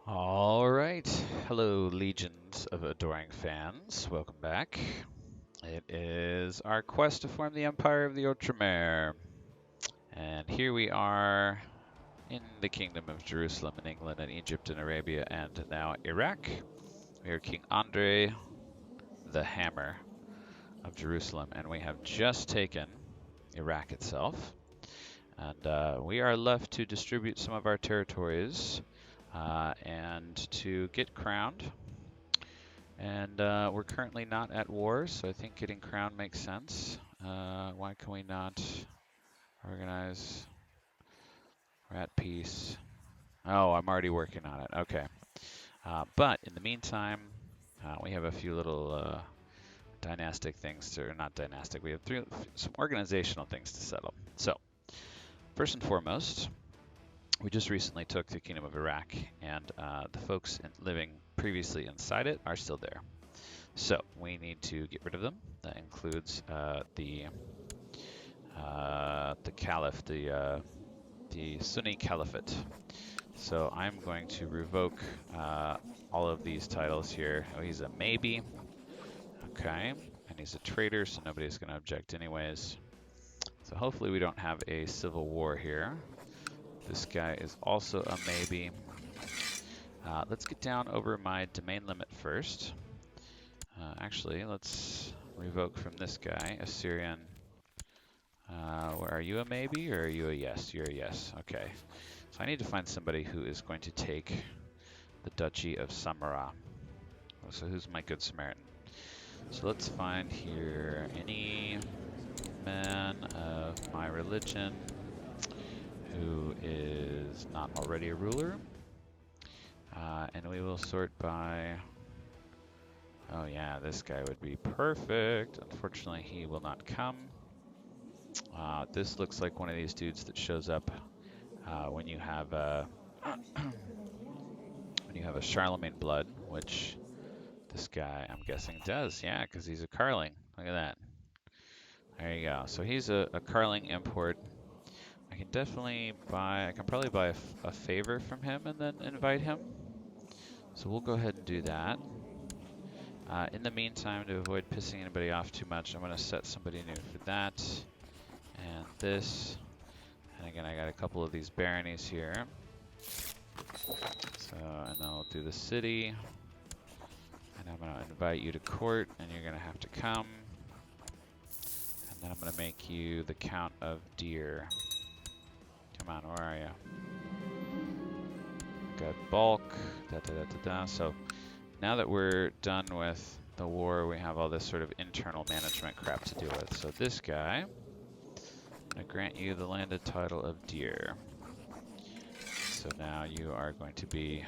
All right. Hello, legions of adoring fans. Welcome back. It is our quest to form the Empire of the Outremer. And here we are in the Kingdom of Jerusalem in England and Egypt and Arabia and now Iraq. We are King Andre the Hammer of Jerusalem, and we have just taken Iraq itself. And we are left to distribute some of our territories and to get crowned. And we're currently not at war, so I think getting crowned makes sense. Why can we not organize? We're at peace. Oh, I'm already working on it. Okay. But in the meantime, we have a few little dynastic things to, or not dynastic, we have some organizational things to settle. So, first and foremost, we just recently took the Kingdom of Iraq, and the folks living previously inside it are still there. So we need to get rid of them. That includes the Caliph, the Sunni Caliphate. So I'm going to revoke all of these titles here. Oh, he's a maybe. Okay, and he's a traitor, so nobody's going to object anyways. So hopefully we don't have a civil war here. This guy is also a maybe. Let's get down over my domain limit first. Actually, let's revoke from this guy, Assyrian. Are you a maybe or are you a yes? You're a yes. Okay. So I need to find somebody who is going to take the Duchy of Samara. So who's my good Samaritan? So let's find here any man of my religion who is not already a ruler. And we will sort by... Oh yeah, this guy would be perfect. Unfortunately, he will not come. This looks like one of these dudes that shows up when you have when you have a Charlemagne blood, which this guy I'm guessing does. Yeah, because he's a Carling. Look at that. There you go. So he's a Carling import. I can definitely buy. I can probably buy a favor from him and then invite him. So we'll go ahead and do that. In the meantime, to avoid pissing anybody off too much, I'm going to set somebody new for that. And this. And again, I got a couple of these baronies here. So, and then I'll do the city. And I'm going to invite you to court, and you're going to have to come. And then I'm going to make you the Count of Deer. Come on, where are you? Got bulk. Da, da, da, da, da. So now that we're done with the war, we have all this sort of internal management crap to deal with. So this guy, I'm going to grant you the landed title of Deer. So now you are going to be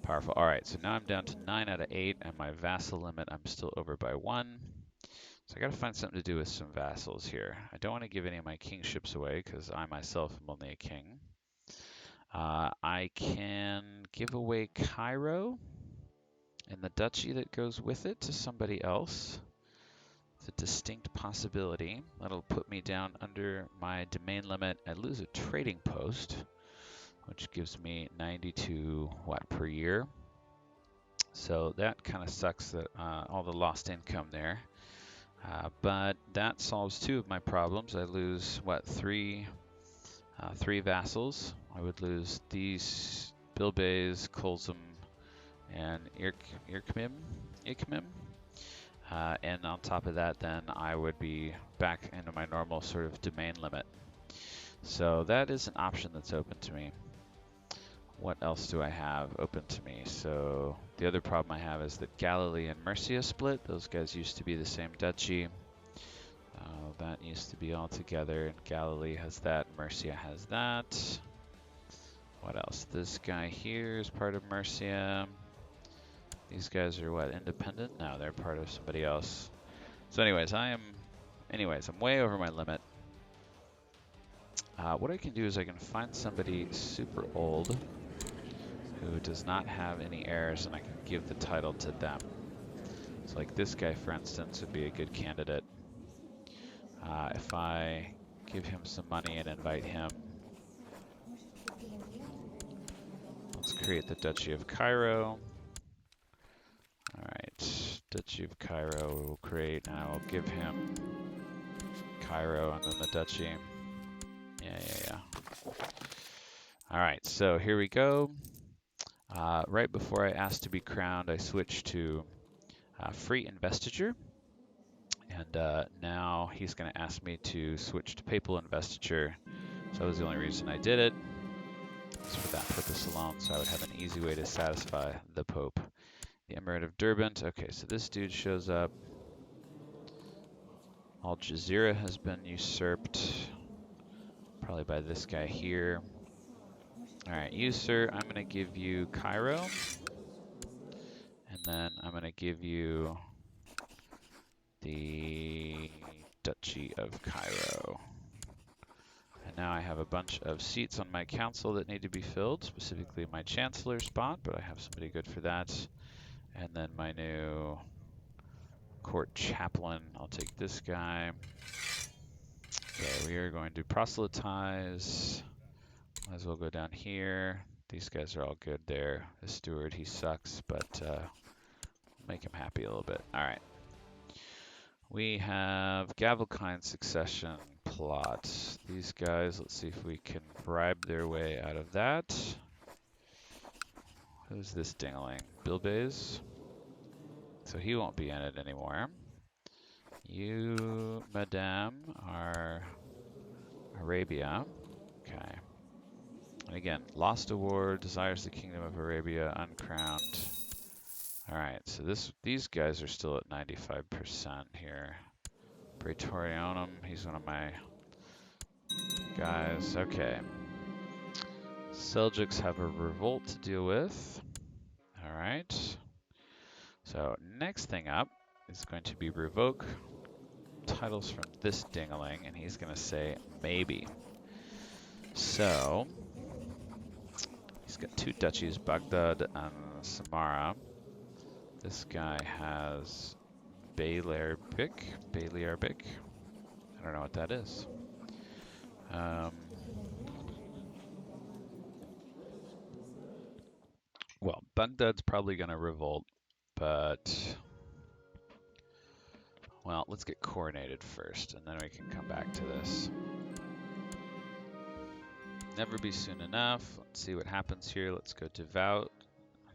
powerful. All right, so now I'm down to 9 out of 8, and my vassal limit, I'm still over by 1. So I got to find something to do with some vassals here. I don't want to give any of my kingships away because I myself am only a king. I can give away Cairo and the duchy that goes with it to somebody else. It's a distinct possibility. That'll put me down under my domain limit. I lose a trading post, which gives me 92 watt per year. So that kind of sucks, that all the lost income there. But that solves 2 of my problems. I lose, what, 3 vassals. I would lose these Bilbays, Kolzum, and Irkmim. And on top of that, then I would be back into my normal sort of domain limit. So that is an option that's open to me. What else do I have open to me? So the other problem I have is that Galilee and Mercia split. Those guys used to be the same duchy. That used to be all together, and Galilee has that, Mercia has that. What else? This guy here is part of Mercia. These guys are what, independent? No, they're part of somebody else. So anyways, I'm way over my limit. What I can do is I can find somebody super old who does not have any heirs, and I can give the title to them. So like this guy, for instance, would be a good candidate. If I give him some money and invite him, let's create the Duchy of Cairo. Alright, Duchy of Cairo we will create, and I will give him Cairo and then the Duchy. Yeah. Alright, so here we go. Right before I asked to be crowned, I switched to free investiture. And now he's going to ask me to switch to papal investiture. So that was the only reason I did it. It's for that purpose alone, so I would have an easy way to satisfy the Pope. The Emirate of Derbent. Okay, so this dude shows up. Al Jazeera has been usurped. Probably by this guy here. Alright, you, sir, I'm going to give you Cairo. And then I'm going to give you the Duchy of Cairo. And now I have a bunch of seats on my council that need to be filled, specifically my chancellor spot, but I have somebody good for that. And then my new court chaplain, I'll take this guy. Okay, we are going to proselytize. Might as well go down here. These guys are all good there. The steward, he sucks, but make him happy a little bit. All right. We have Gavelkind succession plot. These guys, let's see if we can bribe their way out of that. Who's this dingling? Bilbays? So he won't be in it anymore. You, madame, are Arabia. Okay. And again, lost award, desires the kingdom of Arabia, uncrowned. Alright, so these guys are still at 95% here. Praetorianum, he's one of my guys. Okay. Seljuks have a revolt to deal with. Alright. So next thing up is going to be revoke titles from this dingling, and he's going to say maybe. So he's got two duchies, Baghdad and Samarra. This guy has Beylerbek. I don't know what that is. Well, Baghdad's probably going to revolt, but well, let's get coronated first, and then we can come back to this. Never be soon enough. Let's see what happens here. Let's go devout.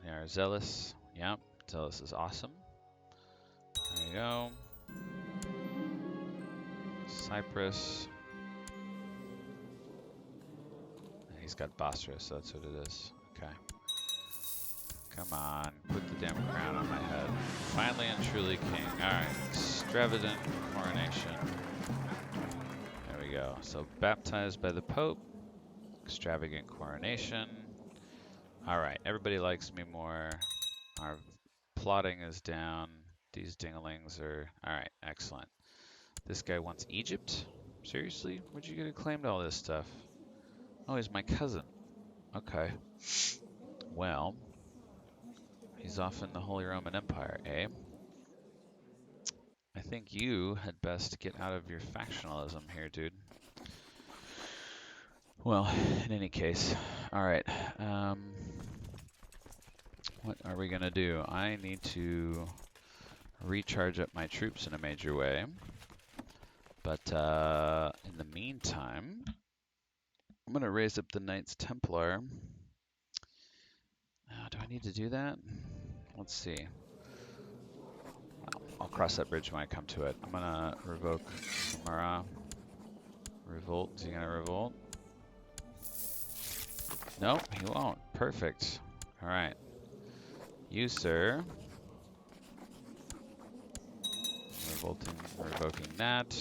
They are zealous. Yep, zealous is awesome. There you go. Cyprus. And he's got Basra, so that's what it is. Okay. Come on, put the damn crown on my head. Finally and truly king. Alright, extravagant coronation. There we go. So baptized by the Pope. Extravagant coronation. Alright, everybody likes me more. Our plotting is down. These dinglings are... Alright, excellent. This guy wants Egypt? Seriously? Where'd you get acclaimed all this stuff? Oh, he's my cousin. Okay. Well, he's off in the Holy Roman Empire, eh? I think you had best get out of your factionalism here, dude. Well, in any case, alright. What are we gonna do? I need to recharge up my troops in a major way. But in the meantime, I'm gonna raise up the Knights Templar. Do I need to do that? Let's see. I'll cross that bridge when I come to it. I'm gonna revoke Samarra. Revolt. Is he gonna revolt? Nope, he won't. Perfect. Alright. You, sir. Revoking that.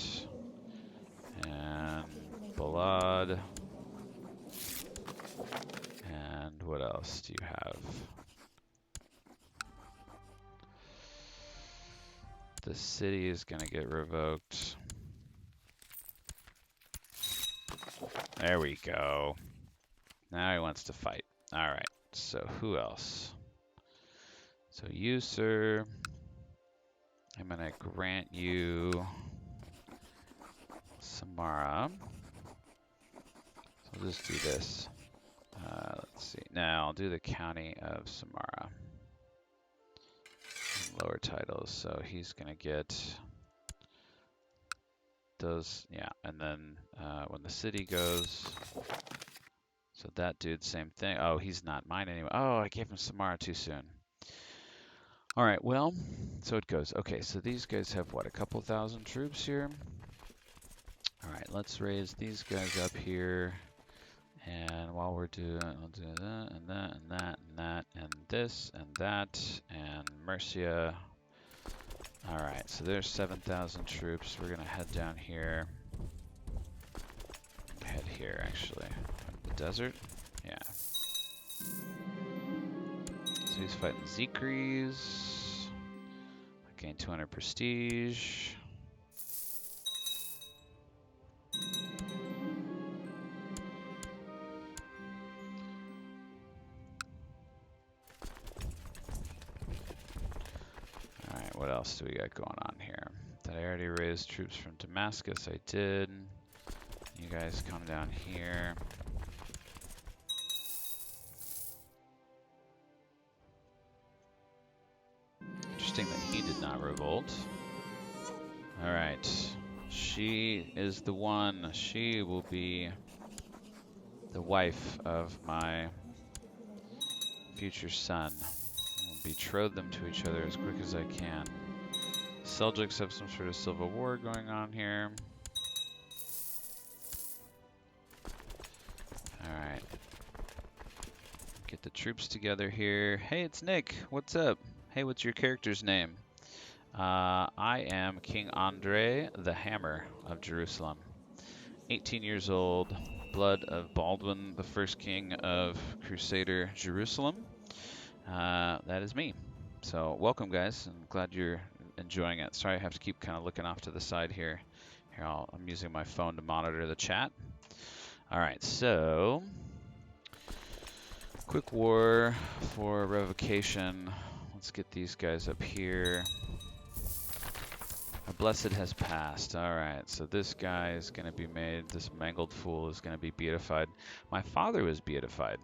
And Balad. And what else do you have? The city is gonna get revoked. There we go. Now he wants to fight. Alright, so who else? So you, sir. I'm gonna grant you Samarra. So I'll just do this. Let's see. Now I'll do the county of Samara. Lower titles, so he's gonna get those, yeah, and then when the city goes, so that dude, same thing. Oh, he's not mine anyway. Oh, I gave him Samara too soon. All right, well, so it goes. Okay, so these guys have what, a couple thousand troops here? All right, let's raise these guys up here. And while we're doing, I'll do that and that and that and that and this and that and Mercia. All right, so there's 7,000 troops. We're gonna head down here. Head here, actually. The desert? Yeah. So he's fighting Zekries. Gain 200 prestige. Alright, what else do we got going on here? Did I already raise troops from Damascus? I did. You guys come down here. Interesting that he did not revolt. Alright. She is the one. She will be the wife of my future son. I'll betroth them to each other as quick as I can. Seljuks have some sort of civil war going on here. Alright. Get the troops together here. Hey, it's Nick. What's up? Hey, what's your character's name? I am King Andre the Hammer of Jerusalem. 18 years old, blood of Baldwin, the first king of Crusader Jerusalem. That is me. So welcome, guys. I'm glad you're enjoying it. Sorry, I have to keep kind of looking off to the side here. Here, I'm using my phone to monitor the chat. All right, so quick war for revocation. Let's get these guys up here. A blessed has passed. All right, so this guy is going to be made, this mangled fool is going to be beatified. My father was beatified.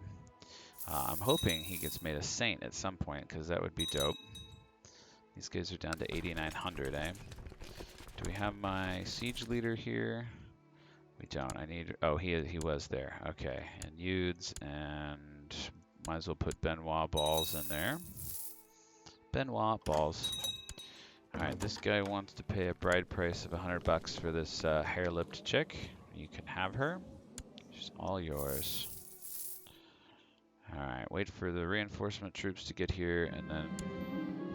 I'm hoping he gets made a saint at some point, because that would be dope. These guys are down to 8,900, eh? Do we have my siege leader here? We don't. I need... Oh, he was there. Okay. And Eudes, and might as well put Benoit balls in there. Benoit balls. Alright, this guy wants to pay a bride price of $100 for this hair-lipped chick. You can have her. She's all yours. Alright, wait for the reinforcement troops to get here, and then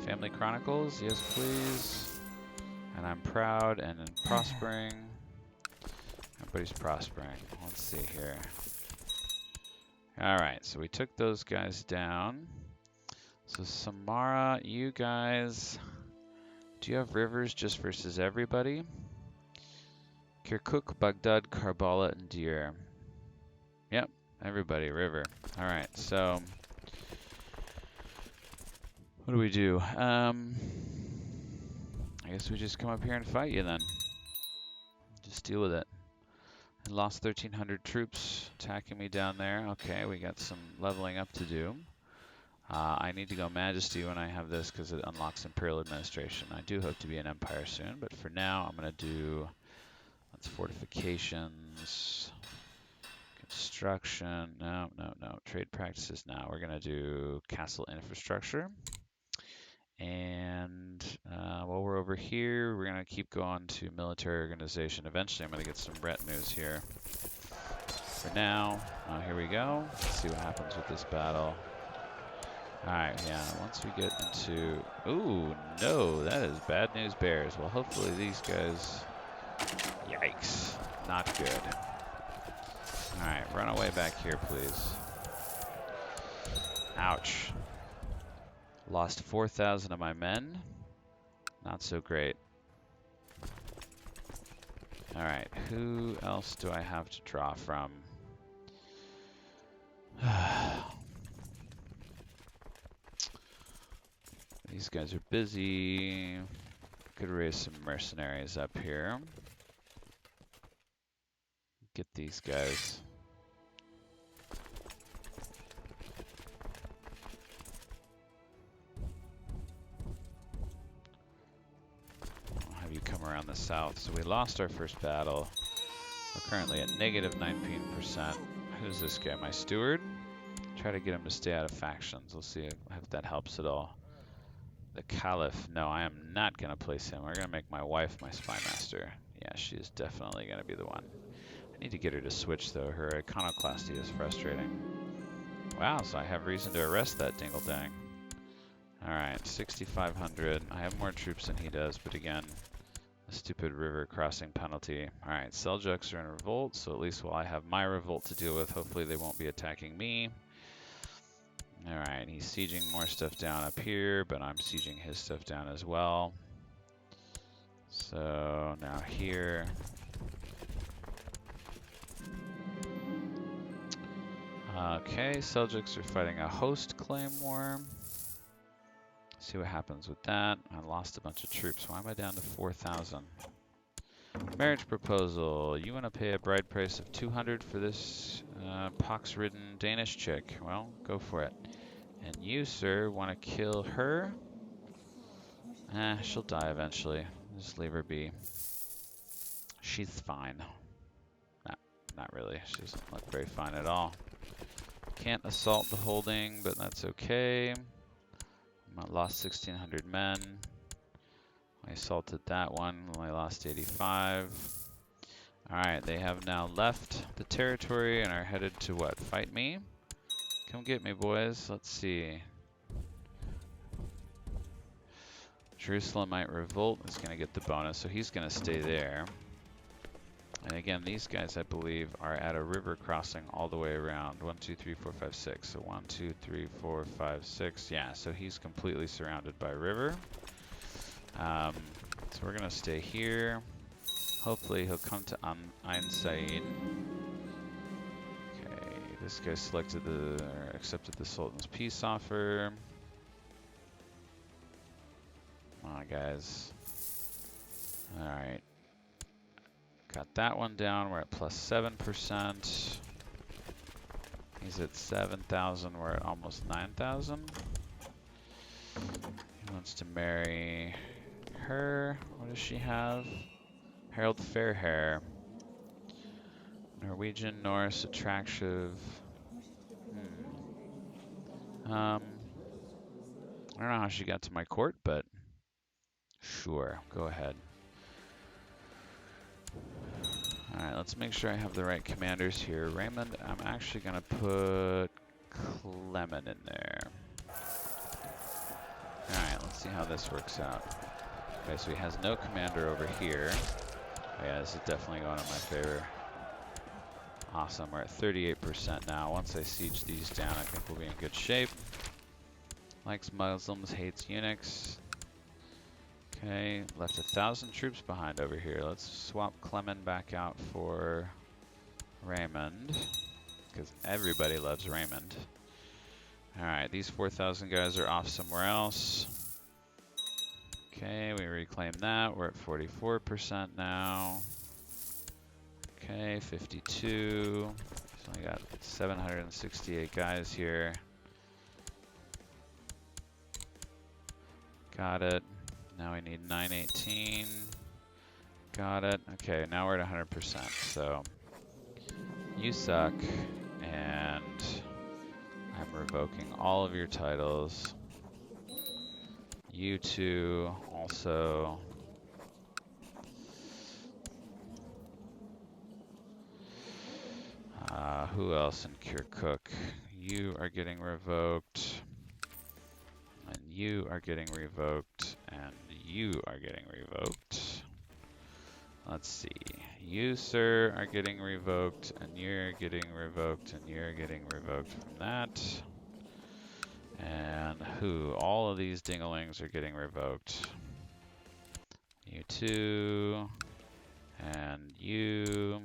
Family Chronicles, yes please. And I'm proud and prospering. Everybody's prospering. Let's see here. Alright, so we took those guys down. So Samara, you guys... Do you have rivers just versus everybody? Kirkuk, Baghdad, Karbala, and Deir. Yep, everybody, river. Alright, so... What do we do? I guess we just come up here and fight you then. Just deal with it. I lost 1,300 troops attacking me down there. Okay, we got some leveling up to do. I need to go Majesty when I have this because it unlocks Imperial Administration. I do hope to be an Empire soon, but for now I'm going to do that's fortifications, construction, no, trade practices now. We're going to do castle infrastructure. And while we're over here, we're going to keep going to military organization. Eventually I'm going to get some retinues here. For now, here we go. Let's see what happens with this battle. Alright, yeah, once we get into... Ooh, no, that is bad news bears. Well, hopefully these guys... Yikes, not good. Alright, run away back here, please. Ouch. Lost 4,000 of my men. Not so great. Alright, who else do I have to draw from? These guys are busy. Could raise some mercenaries up here. Get these guys. around the south. So we lost our first battle. We're currently at negative 19%. Who's this guy? My steward? Try to get him to stay out of factions. We'll see if that helps at all. The Caliph. No, I am not going to place him. We're going to make my wife my spy master. Yeah, she is definitely going to be the one. I need to get her to switch, though. Her iconoclasty is frustrating. Wow, so I have reason to arrest that dingle-dang. Alright, 6,500. I have more troops than he does, but again, the stupid river crossing penalty. Alright, Seljuks are in revolt, so at least while I have my revolt to deal with, hopefully they won't be attacking me. Alright, he's sieging more stuff down up here, but I'm sieging his stuff down as well. So now here. Okay, Seljuks are fighting a host claim war. See what happens with that. I lost a bunch of troops. Why am I down to 4,000? Marriage proposal. You want to pay a bride price of 200 for this pox-ridden Danish chick? Well, go for it. And you, sir, want to kill her? She'll die eventually. Just leave her be. She's fine. Not really. She doesn't look very fine at all. Can't assault the holding, but that's okay. I lost 1,600 men. I assaulted that one, only lost 85. Alright, they have now left the territory and are headed to what? Fight me? Come get me, boys. Let's see. Jerusalemite revolt is going to get the bonus, so he's going to stay there. And again, these guys, I believe, are at a river crossing all the way around. 1, 2, 3, 4, 5, 6. So 1, 2, 3, 4, 5, 6. Yeah, so he's completely surrounded by river. So we're going to stay here. Hopefully he'll come to Ain Said. Okay, this guy selected or accepted the Sultan's peace offer. Come on, guys. Alright. Got that one down. We're at plus 7%. He's at 7,000. We're at almost 9,000. He wants to marry her. What does she have? Harold Fairhair. Norwegian, Norse, attractive. I don't know how she got to my court, but sure, go ahead. Alright, let's make sure I have the right commanders here. Raymond, I'm actually going to put Clement in there. Alright, let's see how this works out. Okay, so he has no commander over here. Oh yeah, this is definitely going in my favor. Awesome, we're at 38% now. Once I siege these down, I think we'll be in good shape. Likes Muslims, hates eunuchs. Okay, left 1,000 troops behind over here. Let's swap Clement back out for Raymond, because everybody loves Raymond. Alright, these 4,000 guys are off somewhere else. Okay, we reclaim that. We're at 44% now. Okay, 52. So I got 768 guys here. Got it. Now we need 918. Got it. Okay, now we're at 100%. So you suck, and I'm revoking all of your titles. You two also. Who else in Kirkuk? You are getting revoked. And you are getting revoked. And you are getting revoked. Let's see. You, sir, are getting revoked. And you're getting revoked. And you're getting revoked from that. And who? All of these dinglings are getting revoked. You two. And you.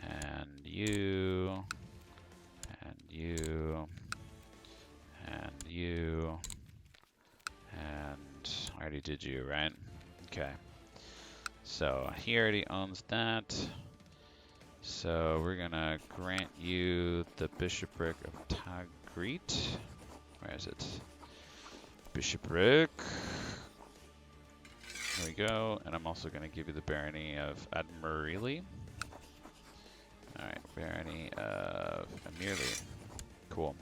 And you. And you. And you. And I already did you, right? Okay. So he already owns that. So we're gonna grant you the bishopric of Tagreet. Where is it? Bishopric. There we go. And I'm also going to give you the barony of Admiralty. Alright, barony of Amirli. Cool.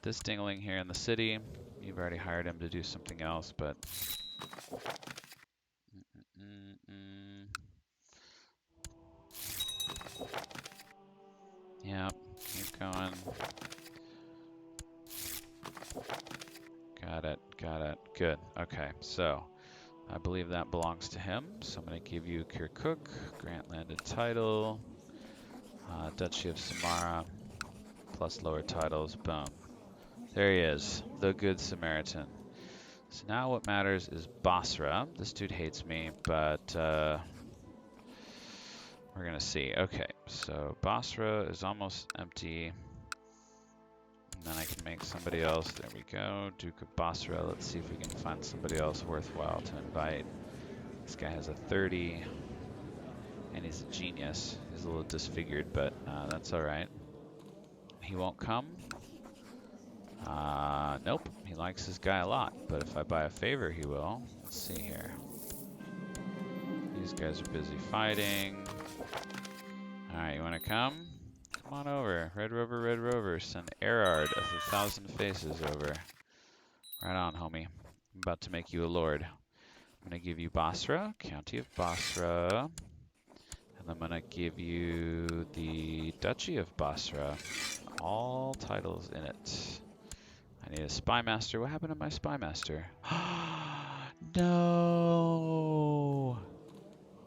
This dingling here in the city, you've already hired him to do something else, but... Yep, keep going. Got it, got it. Good. Okay, so I believe that belongs to him. So I'm going to give you Kirkuk, grant landed title, Duchy of Samara, plus lower titles. Boom. There he is, the Good Samaritan. So now what matters is Basra. This dude hates me, but we're going to see. Okay, so Basra is almost empty. And then I can make somebody else. There we go. Duke of Basra. Let's see if we can find somebody else worthwhile to invite. This guy has a 30. And he's a genius. He's a little disfigured, but that's alright. He won't come. Nope. He likes this guy a lot. But if I buy a favor, he will. Let's see here. These guys are busy fighting. Alright, you want to come? Come on over. Red Rover. Send Erard of 1,000 faces over. Right on, homie. I'm about to make you a lord. I'm going to give you Basra, County of Basra. And I'm going to give you the Duchy of Basra. All titles in it. I need a spy master. What happened to my spy master? No!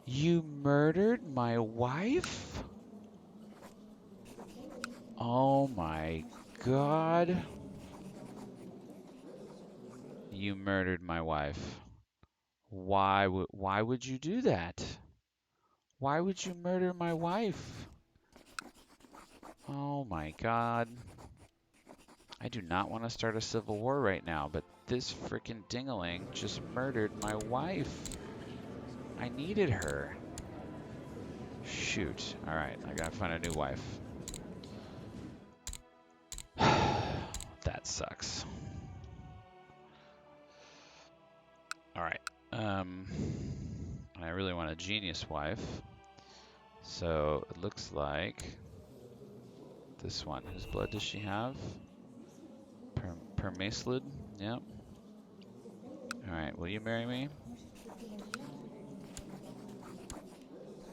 You murdered my wife? Oh my god. You murdered my wife. Why would you do that? Why would you murder my wife? Oh my god. I do not want to start a civil war right now, but this frickin' dingaling just murdered my wife. I needed her. Shoot. Alright, I gotta find a new wife. That sucks. Alright. I really want a genius wife. So it looks like this one. Whose blood does she have? Permaslid? Yep. Alright, will you marry me?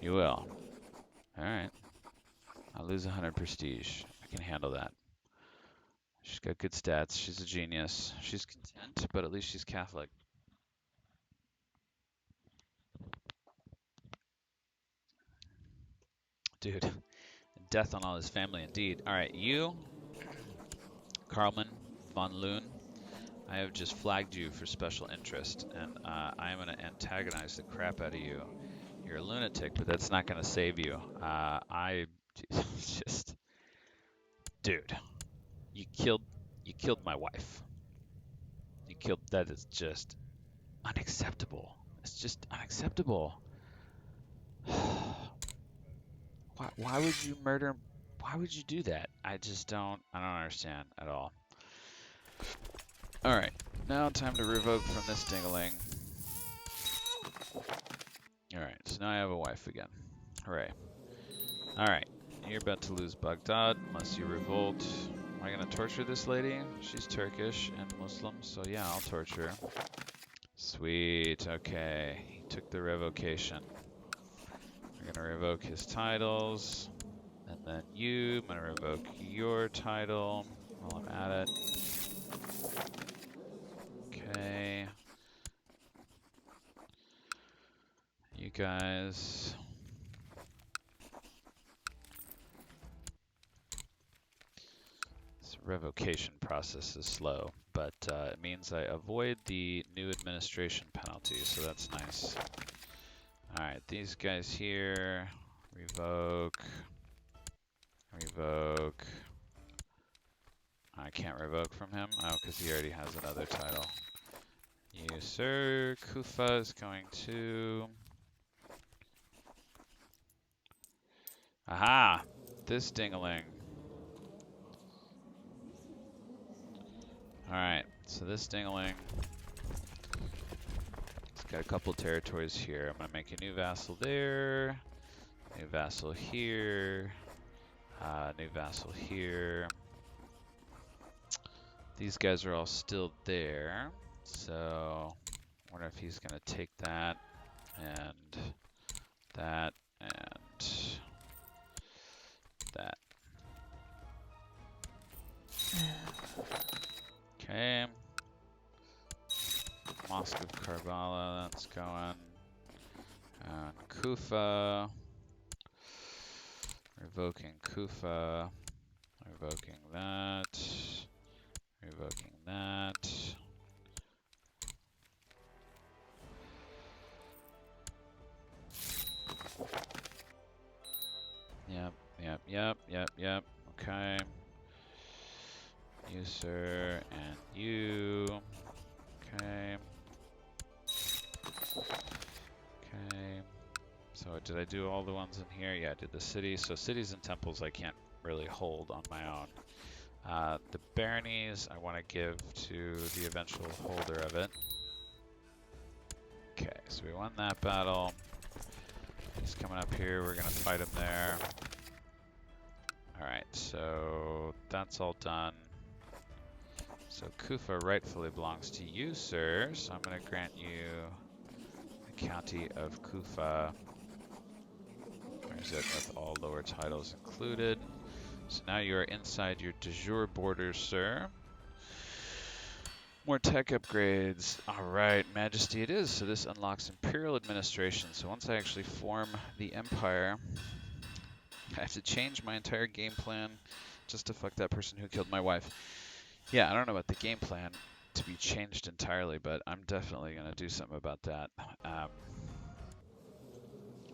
You will. Alright. I'll lose 100 prestige. I can handle that. She's got good stats. She's a genius. She's content, but at least she's Catholic. Dude. Death on all his family, indeed. Alright, you, Carlman von Loon, I have just flagged you for special interest, and I am going to antagonize the crap out of you. You're a lunatic, but that's not going to save you. I just... Dude. You killed my wife. That is just unacceptable. It's just unacceptable. Why would you murder? Why would you do that? I don't understand at all. All right, now time to revoke from this dingaling. All right, so now I have a wife again. Hooray. All right, you're about to lose Baghdad unless you revolt. Am I gonna torture this lady? She's Turkish and Muslim, so yeah, I'll torture her. Sweet, okay. He took the revocation. We're gonna revoke his titles. And then I'm gonna revoke your title while I'm at it. Okay. You guys. This revocation process is slow, but it means I avoid the new administration penalty, so that's nice. Alright, these guys here, revoke. I can't revoke from him? Oh, because he already has another title. You, sir, Kufa is going to... Aha! This dingaling. Alright, so this dingaling is Got a couple territories here. I'm gonna make a new vassal there, new vassal here, new vassal here. These guys are all still there, so I wonder if he's gonna take that and that and that. Okay. Mosque of Karbala, that's going. Kufa. Revoking Kufa. Revoking that. Revoking that. Yep. Okay. You, sir, and you. Okay. Okay. So did I do all the ones in here? Yeah, I did the city. So cities and temples I can't really hold on my own. The baronies I want to give to the eventual holder of it. Okay, so we won that battle. He's coming up here. We're going to fight him there. Alright, so that's all done. So Kufa rightfully belongs to you, sir. So I'm going to grant you the county of Kufa. There's it with all lower titles included. So now you are inside your de jure borders, sir. More tech upgrades. Alright, Majesty it is. So this unlocks Imperial Administration. So once I actually form the Empire, I have to change my entire game plan just to fuck that person who killed my wife. Yeah, I don't know about the game plan to be changed entirely, but I'm definitely going to do something about that.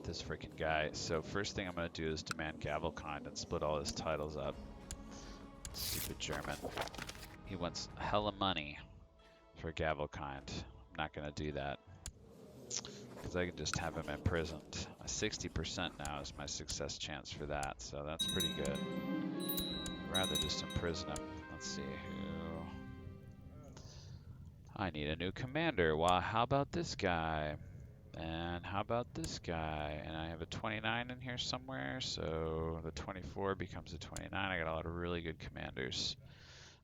This freaking guy. So first thing I'm going to do is demand Gavelkind and split all his titles up. Stupid German. He wants hella money for Gavelkind. I'm not going to do that, because I can just have him imprisoned. A 60% now is my success chance for that, so that's pretty good. I'd rather just imprison him. Let's see who... I need a new commander. Well, how about this guy? And how about this guy? And I have a 29 in here somewhere, so the 24 becomes a 29. I got a lot of really good commanders.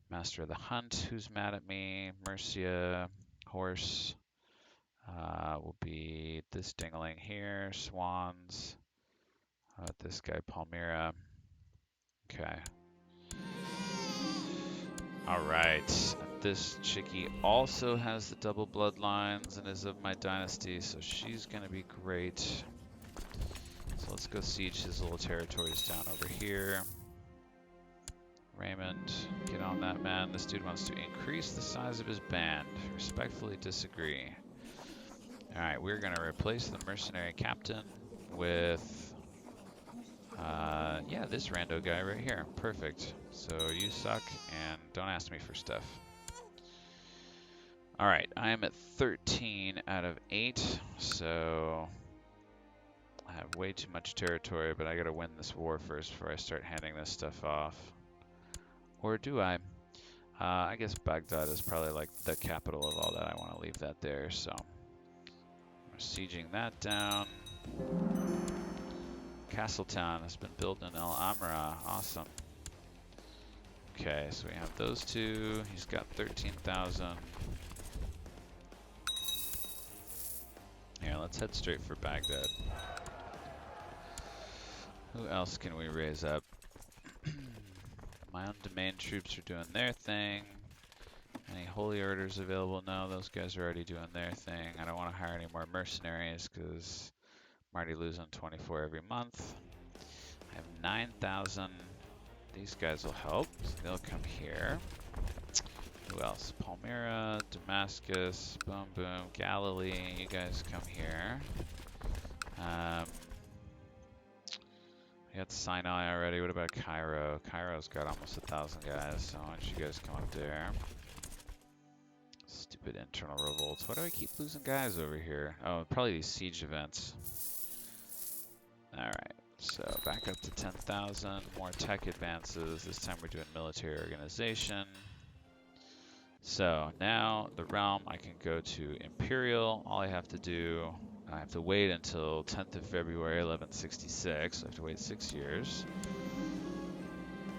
Master of the Hunt, who's mad at me? Mercia, Horse, will be this dingling here. Swans. How about this guy, Palmyra? Okay. Alright. This chickie also has the double bloodlines and is of my dynasty, so she's gonna be great. So let's go siege his little territories down over here. Raymond, get on that, man. This dude wants to increase the size of his band. Respectfully disagree. Alright, we're gonna replace the mercenary captain with yeah, this rando guy right here. Perfect. So you suck and don't ask me for stuff. Alright, I am at 13 out of 8, so I have way too much territory, but I gotta win this war first before I start handing this stuff off. Or do I? I guess Baghdad is probably like the capital of all that. I want to leave that there, so we're sieging that down. Castletown has been built in El Amra. Awesome. Okay, so we have those two. He's got 13,000. Here, let's head straight for Baghdad. Who else can we raise up? My own domain troops are doing their thing. Any holy orders available? No, those guys are already doing their thing. I don't want to hire any more mercenaries because I'm already losing 24 every month. I have 9,000. These guys will help. So they'll come here. Who else? Palmyra, Damascus, boom, boom, Galilee. You guys come here. We got Sinai already. What about Cairo? Cairo's got almost 1,000 guys, so why don't you guys come up there? Stupid internal revolts. Why do I keep losing guys over here? Oh, probably these siege events. Alright, so back up to 10,000. More tech advances. This time we're doing military organization. So now the realm, I can go to Imperial. All I have to do, I have to wait until 10th of February, 1166. I have to wait 6 years.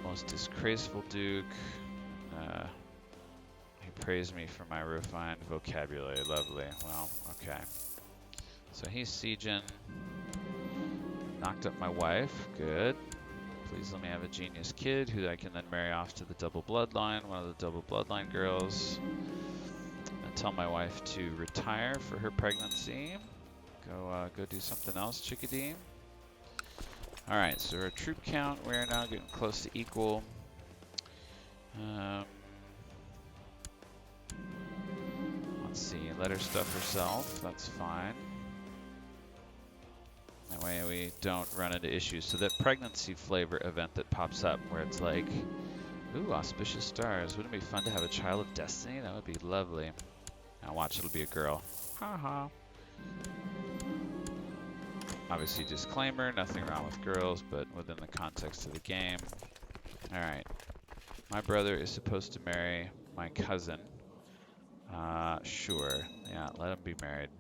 Most disgraceful Duke. He praised me for my refined vocabulary. Lovely. Well, okay. So he's sieging. Knocked up my wife. Good. Please let me have a genius kid who I can then marry off to the double bloodline, one of the double bloodline girls. And tell my wife to retire for her pregnancy. Go do something else, chickadee. All right, so our troop count, we're now getting close to equal. Let's see, let her stuff herself, that's fine. That way we don't run into issues. So that pregnancy flavor event that pops up where it's like, ooh, auspicious stars. Wouldn't it be fun to have a child of destiny? That would be lovely. Now watch, it'll be a girl. Haha. Obviously disclaimer, nothing wrong with girls, but within the context of the game. Alright. My brother is supposed to marry my cousin. Sure. Yeah, let him be married.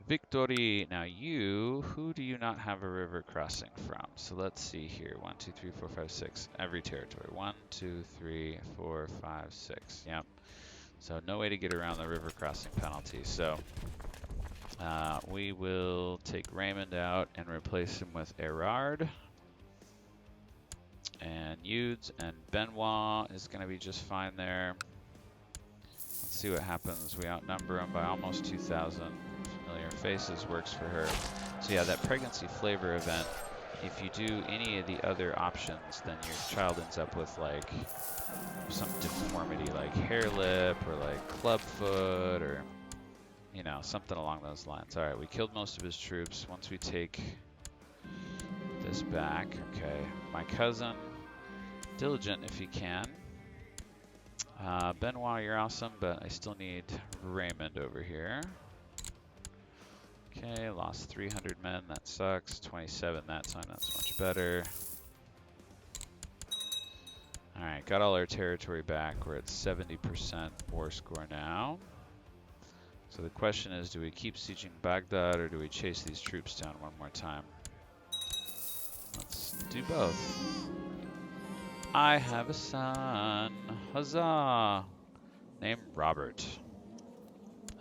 Victory. Now you, who do you not have a river crossing from? So let's see here. 1, 2, 3, 4, 5, 6. Every territory. 1, 2, 3, 4, 5, 6. Yep. So no way to get around the river crossing penalty. So we will take Raymond out and replace him with Erard. And Eudes and Benoit is going to be just fine there. Let's see what happens. We outnumber them by almost 2,000. Familiar faces works for her. So yeah, that pregnancy flavor event, if you do any of the other options, then your child ends up with like some deformity like hair lip or like clubfoot or, you know, something along those lines. All right, we killed most of his troops. Once we take this back, okay, my cousin, diligent if you can. Benoit, you're awesome, but I still need Raymond over here. Okay, lost 300 men, that sucks. 27 that time, that's much better. Alright, got all our territory back. We're at 70% war score now. So the question is, do we keep sieging Baghdad or do we chase these troops down one more time? Let's do both. I have a son, huzzah, named Robert.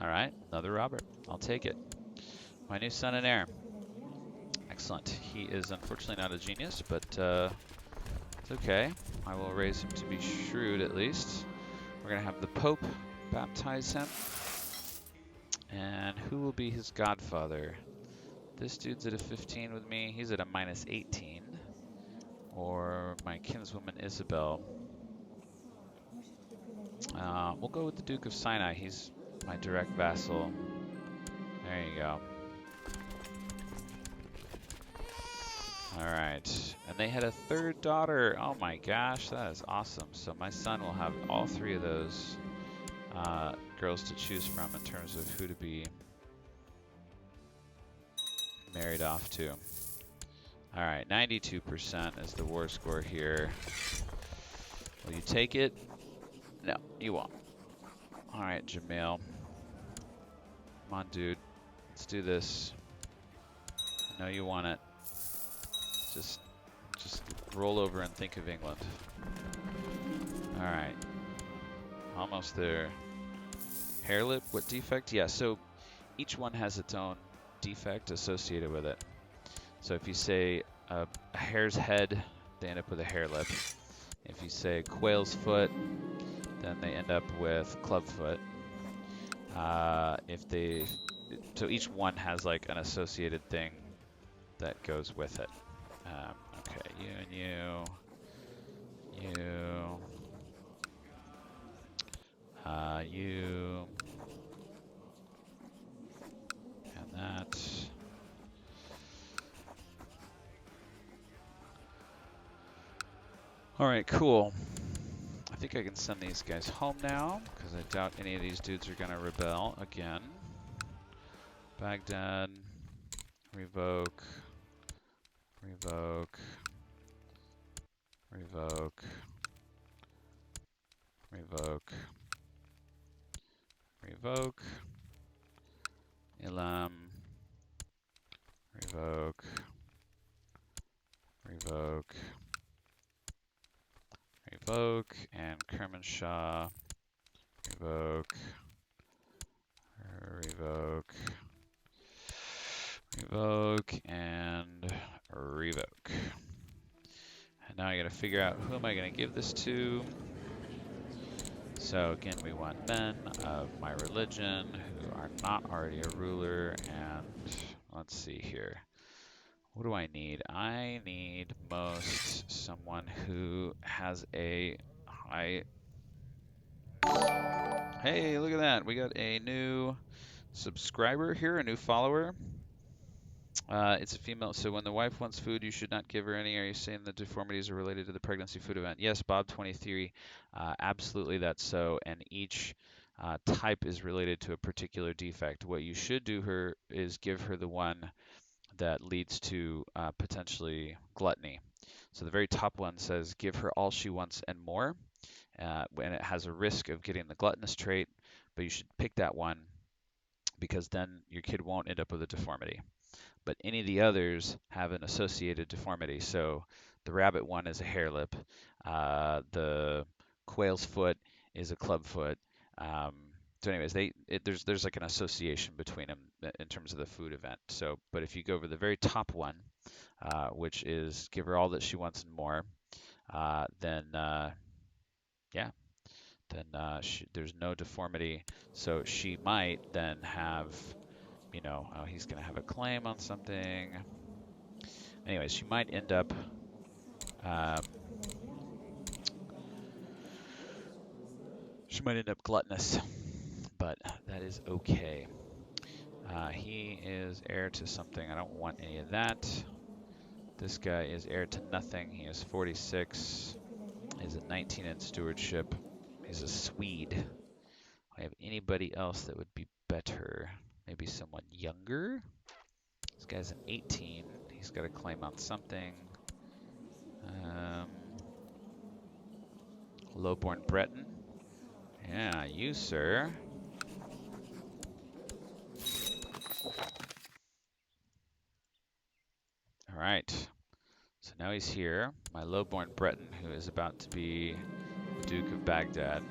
Alright, another Robert, I'll take it. My new son and heir. Excellent. He is unfortunately not a genius, but it's okay. I will raise him to be shrewd at least. We're going to have the Pope baptize him. And who will be his godfather? This dude's at a 15 with me. He's at a minus 18. Or my kinswoman Isabel. We'll go with the Duke of Sinai. He's my direct vassal. There you go. Alright, and they had a third daughter. Oh my gosh, that is awesome. So my son will have all three of those girls to choose from in terms of who to be married off to. Alright, 92% is the war score here. Will you take it? No, you won't. Alright, Jamil. Come on, dude. Let's do this. I know you want it. Just roll over and think of England. Alright. Almost there. Hair lip, what defect? Yeah, so each one has its own defect associated with it. So if you say a hare's head, they end up with a hair lip. If you say quail's foot, then they end up with clubfoot. So each one has like an associated thing that goes with it. Okay, you and you, you, and that. All right, cool. I think I can send these guys home now, because I doubt any of these dudes are going to rebel again. Baghdad, revoke, revoke, revoke, revoke, revoke, Ilam, revoke, revoke, revoke, and Kermanshaw, revoke, revoke, revoke, and revoke. And now I gotta figure out who am I gonna give this to. So again, we want men of my religion who are not already a ruler, and let's see here. What do I need? I need most someone who has a high... Hey, look at that. We got a new subscriber here, a new follower. It's a female, so when the wife wants food, you should not give her any. Are you saying the deformities are related to the pregnancy food event? Yes, Bob23, absolutely that's so, and each type is related to a particular defect. What you should do her is give her the one that leads to potentially gluttony. So the very top one says give her all she wants and more, and it has a risk of getting the gluttonous trait, but you should pick that one because then your kid won't end up with a deformity. But any of the others have an associated deformity. So the rabbit one is a hare lip, the quail's foot is a club foot. So anyways, there's like an association between them in terms of the food event. So, but if you go over the very top one, which is give her all that she wants and more, then yeah, then there's no deformity. So she might then have, you know, oh, he's going to have a claim on something. Anyways, she might end up gluttonous, but that is okay. He is heir to something. I don't want any of that. This guy is heir to nothing. He is 46. He's a 19 in stewardship. He's a Swede. Do I have anybody else that would be better? Maybe someone younger? This guy's an 18. He's got a claim on something. Lowborn Breton. Yeah, you, sir. All right. So now he's here. My lowborn Breton, who is about to be the Duke of Baghdad.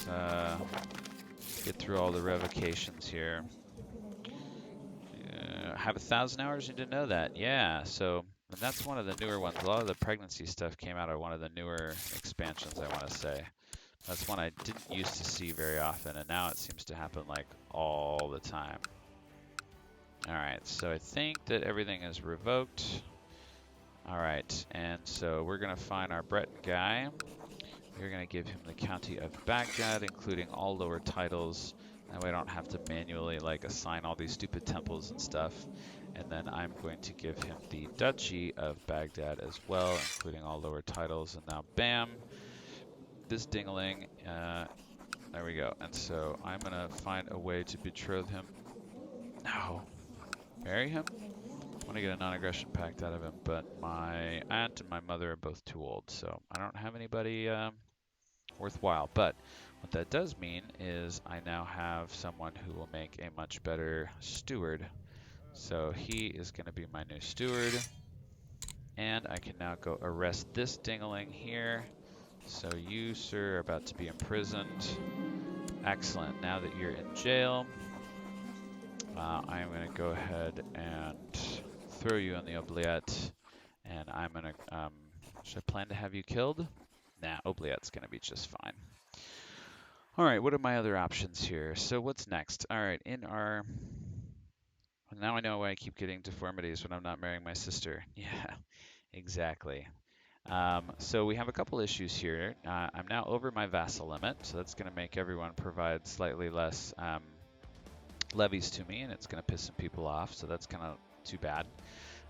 Let's get through all the revocations here. Have 1,000 hours? You didn't know that? Yeah, so and that's one of the newer ones. A lot of the pregnancy stuff came out of one of the newer expansions, I want to say. That's one I didn't used to see very often, and now it seems to happen like all the time. Alright, so I think that everything is revoked. Alright, and so we're going to find our Breton guy. We're going to give him the county of Baghdad, including all lower titles. That way I don't have to manually like assign all these stupid temples and stuff. And then I'm going to give him the duchy of Baghdad as well, including all lower titles. And now, bam, this dingling, there we go. And so I'm going to find a way to betroth him. No. Marry him? I want to get a non-aggression pact out of him, but my aunt and my mother are both too old, so I don't have anybody worthwhile. But what that does mean is I now have someone who will make a much better steward. So he is going to be my new steward. And I can now go arrest this dingling here. So you, sir, are about to be imprisoned. Excellent. Now that you're in jail, I'm going to go ahead and throw you on the oubliette. And I'm going to... should I plan to have you killed? Nah, oubliette's going to be just fine. All right, what are my other options here? So what's next? All right, in our... Now I know why I keep getting deformities when I'm not marrying my sister. Yeah, exactly. So we have a couple issues here. I'm now over my vassal limit, so that's going to make everyone provide slightly less levies to me, and it's going to piss some people off, so that's kind of too bad.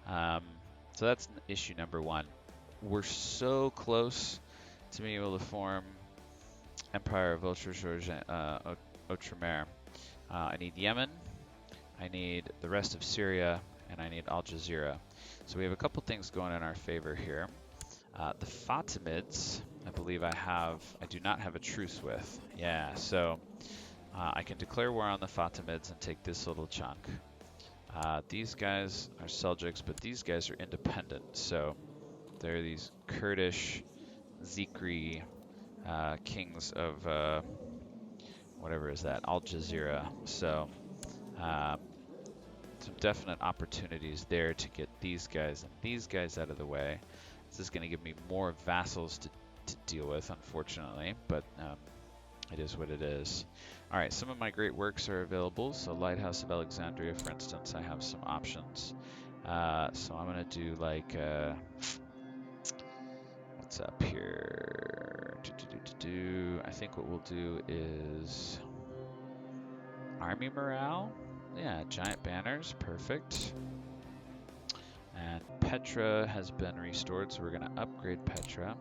So that's issue number one. We're so close to being able to form Empire of Outremer. I need Yemen, I need the rest of Syria, and I need Al Jazeera. So we have a couple things going in our favor here. The Fatimids I believe I do not have a truce with. Yeah, so I can declare war on the Fatimids and take this little chunk. These guys are Seljuks, but these guys are independent, so they're these Kurdish Zikri kings of whatever is that, Al Jazeera. So some definite opportunities there to get these guys and these guys out of the way. This is going to give me more vassals to deal with, unfortunately, but it is what it is. All right, some of my great works are available. So Lighthouse of Alexandria, for instance, I have some options. So I'm going to do like, what's up here? I think what we'll do is army morale. Yeah, giant banners, perfect. And Petra has been restored, so we're going to upgrade Petra.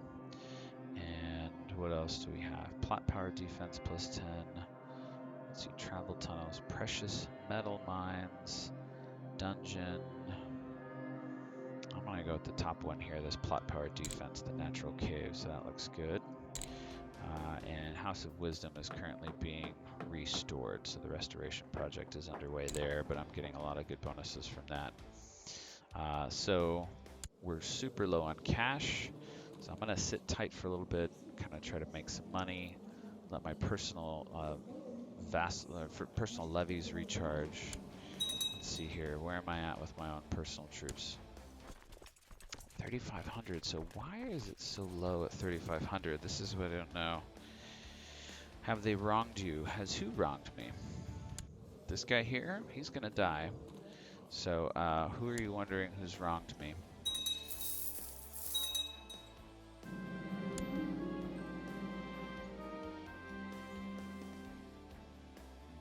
And what else do we have? Plot power defense plus 10. Let's see, travel tunnels, precious metal mines, dungeon. I'm going to go with the top one here, this plot power defense, the natural caves, so that looks good. And House of Wisdom is currently being restored, so the restoration project is underway there, but I'm getting a lot of good bonuses from that. So we're super low on cash, so I'm going to sit tight for a little bit, kind of try to make some money, let my personal personal levies recharge. Let's see here, where am I at with my own personal troops? 3,500, so why is it so low at 3,500? This is what I don't know. Have they wronged you? Has who wronged me? This guy here? He's gonna die. So, who are you wondering who's wronged me?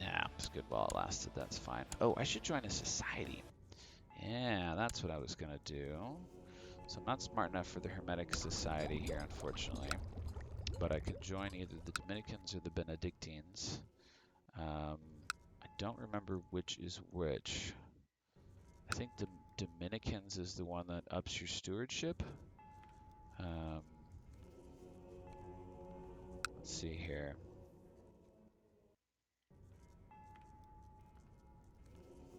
Nah, it's good while it lasted, that's fine. Oh, I should join a society. Yeah, that's what I was gonna do. So I'm not smart enough for the Hermetic Society here, unfortunately. But I can join either the Dominicans or the Benedictines. I don't remember which is which. I think the Dominicans is the one that ups your stewardship. Let's see here.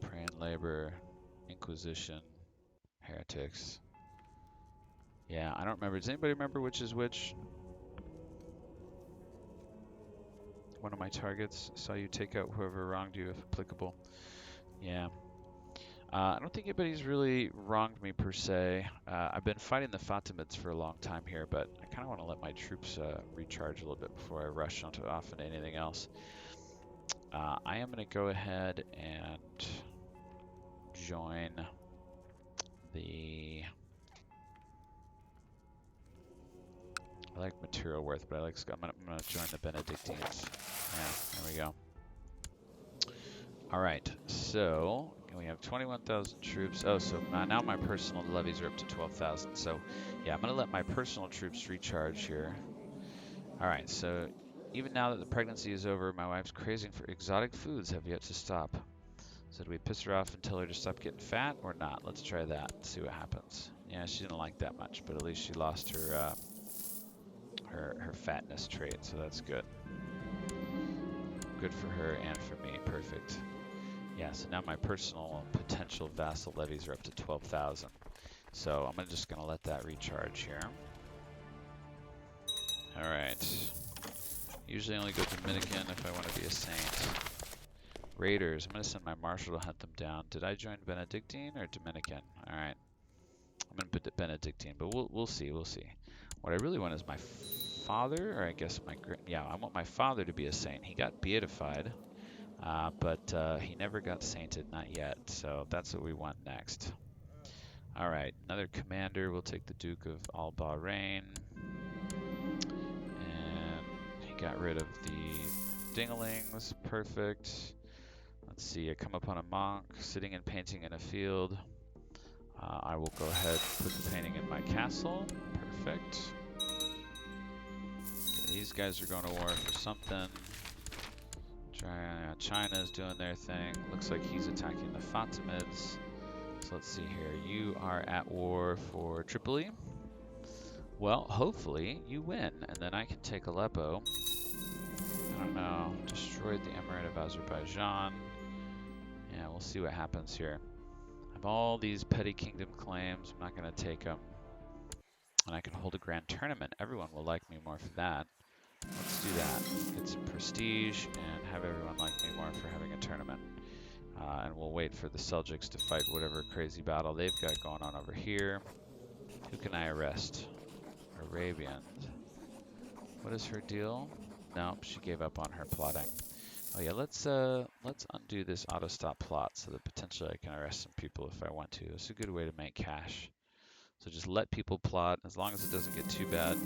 Prayer and labor, Inquisition, heretics. Yeah, I don't remember. Does anybody remember which is which? One of my targets. Saw you take out whoever wronged you, if applicable. Yeah. I don't think anybody's really wronged me per se. I've been fighting the Fatimids for a long time here, but I kind of want to let my troops recharge a little bit before I rush onto off into anything else. I am going to go ahead and join the... I like material worth, but I'm going to join the Benedictines. Yeah, there we go. All right, so we have 21,000 troops. Oh, so now my personal levies are up to 12,000. So yeah, I'm going to let my personal troops recharge here. All right, so even now that the pregnancy is over, my wife's craving for exotic foods have yet to stop. So do we piss her off and tell her to stop getting fat or not? Let's try that and see what happens. Yeah, she didn't like that much, but at least she lost her her fatness trait, so that's good. Good for her and for me, perfect. Yeah, so now my personal potential vassal levies are up to 12,000. So I'm just going to let that recharge here. All right. Usually only go Dominican if I want to be a saint. Raiders, I'm going to send my marshal to hunt them down. Did I join Benedictine or Dominican? All right. I'm going to put Benedictine, but we'll see, we'll see. What I really want is my father, or I guess I want my father to be a saint. He got beatified. But he never got sainted, not yet, so that's what we want next. All right, another commander. We'll take the Duke of Al-Bahrain. And he got rid of the Dinglings, perfect. Let's see, I come upon a monk sitting and painting in a field. I will go ahead and put the painting in my castle, perfect. Okay, these guys are going to war for something. China's doing their thing. Looks like he's attacking the Fatimids. So let's see here. You are at war for Tripoli. Well, hopefully you win, and then I can take Aleppo. I don't know. Destroyed the Emirate of Azerbaijan. Yeah, we'll see what happens here. I have all these petty kingdom claims. I'm not going to take them. And I can hold a grand tournament. Everyone will like me more for that. Let's do that. Get some prestige and have everyone like me more for having a tournament. And we'll wait for the Seljuks to fight whatever crazy battle they've got going on over here. Who can I arrest? Arabians. What is her deal? Nope, she gave up on her plotting. Oh yeah, let's undo this auto stop plot so that potentially I can arrest some people if I want to. It's a good way to make cash. So just let people plot as long as it doesn't get too bad.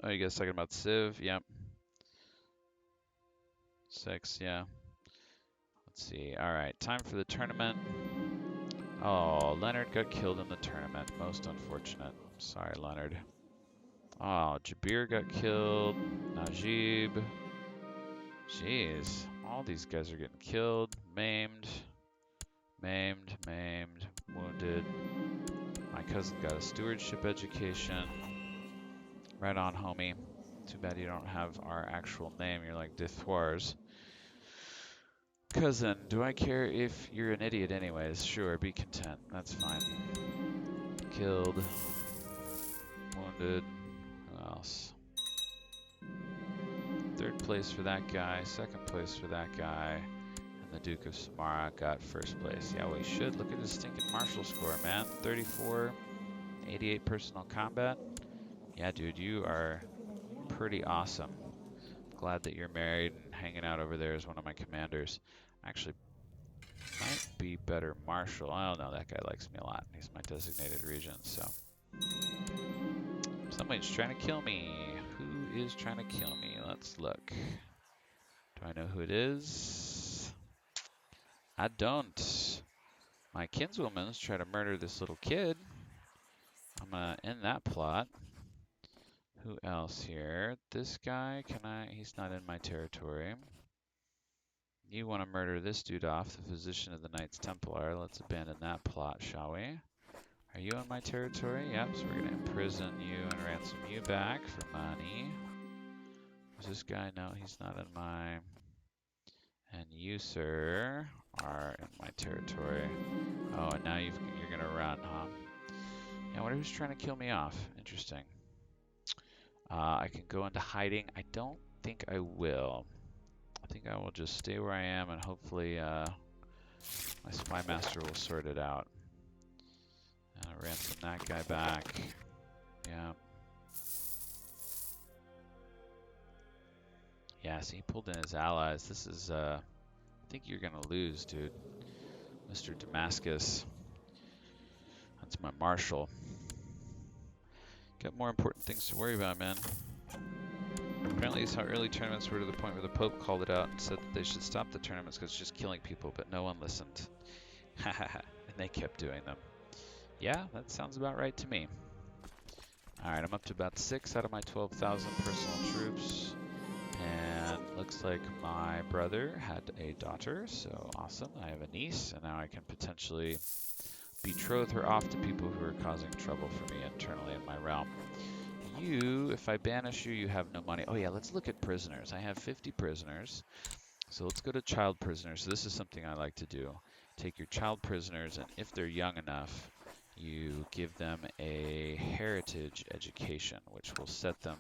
Oh, you guys talking about Civ? Yep. 6, yeah. Let's see. All right, time for the tournament. Oh, Leonard got killed in the tournament. Most unfortunate. Sorry, Leonard. Oh, Jabir got killed. Najib. Jeez. All these guys are getting killed, maimed, wounded. My cousin got a stewardship education. Right on, homie. Too bad you don't have our actual name. You're like Dithwars. Cousin, do I care if you're an idiot anyways? Sure, be content. That's fine. Killed. Wounded. Who else? Third place for that guy. Second place for that guy. And the Duke of Samara got first place. Yeah, we should. Look at his stinking martial score, man. 34, 88 personal combat. Yeah, dude, you are pretty awesome. Glad that you're married and hanging out over there as one of my commanders. Actually, might be better marshal. I don't know, that guy likes me a lot. He's my designated regent, so. Somebody's trying to kill me. Who is trying to kill me? Let's look. Do I know who it is? I don't. My kinswoman's trying to murder this little kid. I'm gonna end that plot. Who else here? This guy, he's not in my territory. You want to murder this dude off, the physician of the Knights Templar. Let's abandon that plot, shall we? Are you in my territory? Yep, so we're going to imprison you and ransom you back for money. Is this guy? No, he's not in my... And you, sir, are in my territory. Oh, and now you're going to run, huh? Yeah, I wonder who's trying to kill me off. Interesting. I can go into hiding. I don't think I will. I think I will just stay where I am and hopefully my spy master will sort it out. Ransom that guy back. Yeah. Yeah, see, he pulled in his allies. This is, I think you're gonna lose, dude. Mr. Damascus. That's my marshal. Got more important things to worry about, man. Apparently, it's how early tournaments were to the point where the Pope called it out and said that they should stop the tournaments because it's just killing people, but no one listened. Hahaha. And they kept doing them. Yeah, that sounds about right to me. Alright, I'm up to about 6 out of my 12,000 personal troops. And looks like my brother had a daughter, so awesome. I have a niece, and now I can potentially betroth her off to people who are causing trouble for me internally in my realm. You, if I banish you, you have no money. Oh yeah, let's look at prisoners. I have 50 prisoners. So let's go to child prisoners. So this is something I like to do. Take your child prisoners, and if they're young enough, you give them a heritage education, which will set them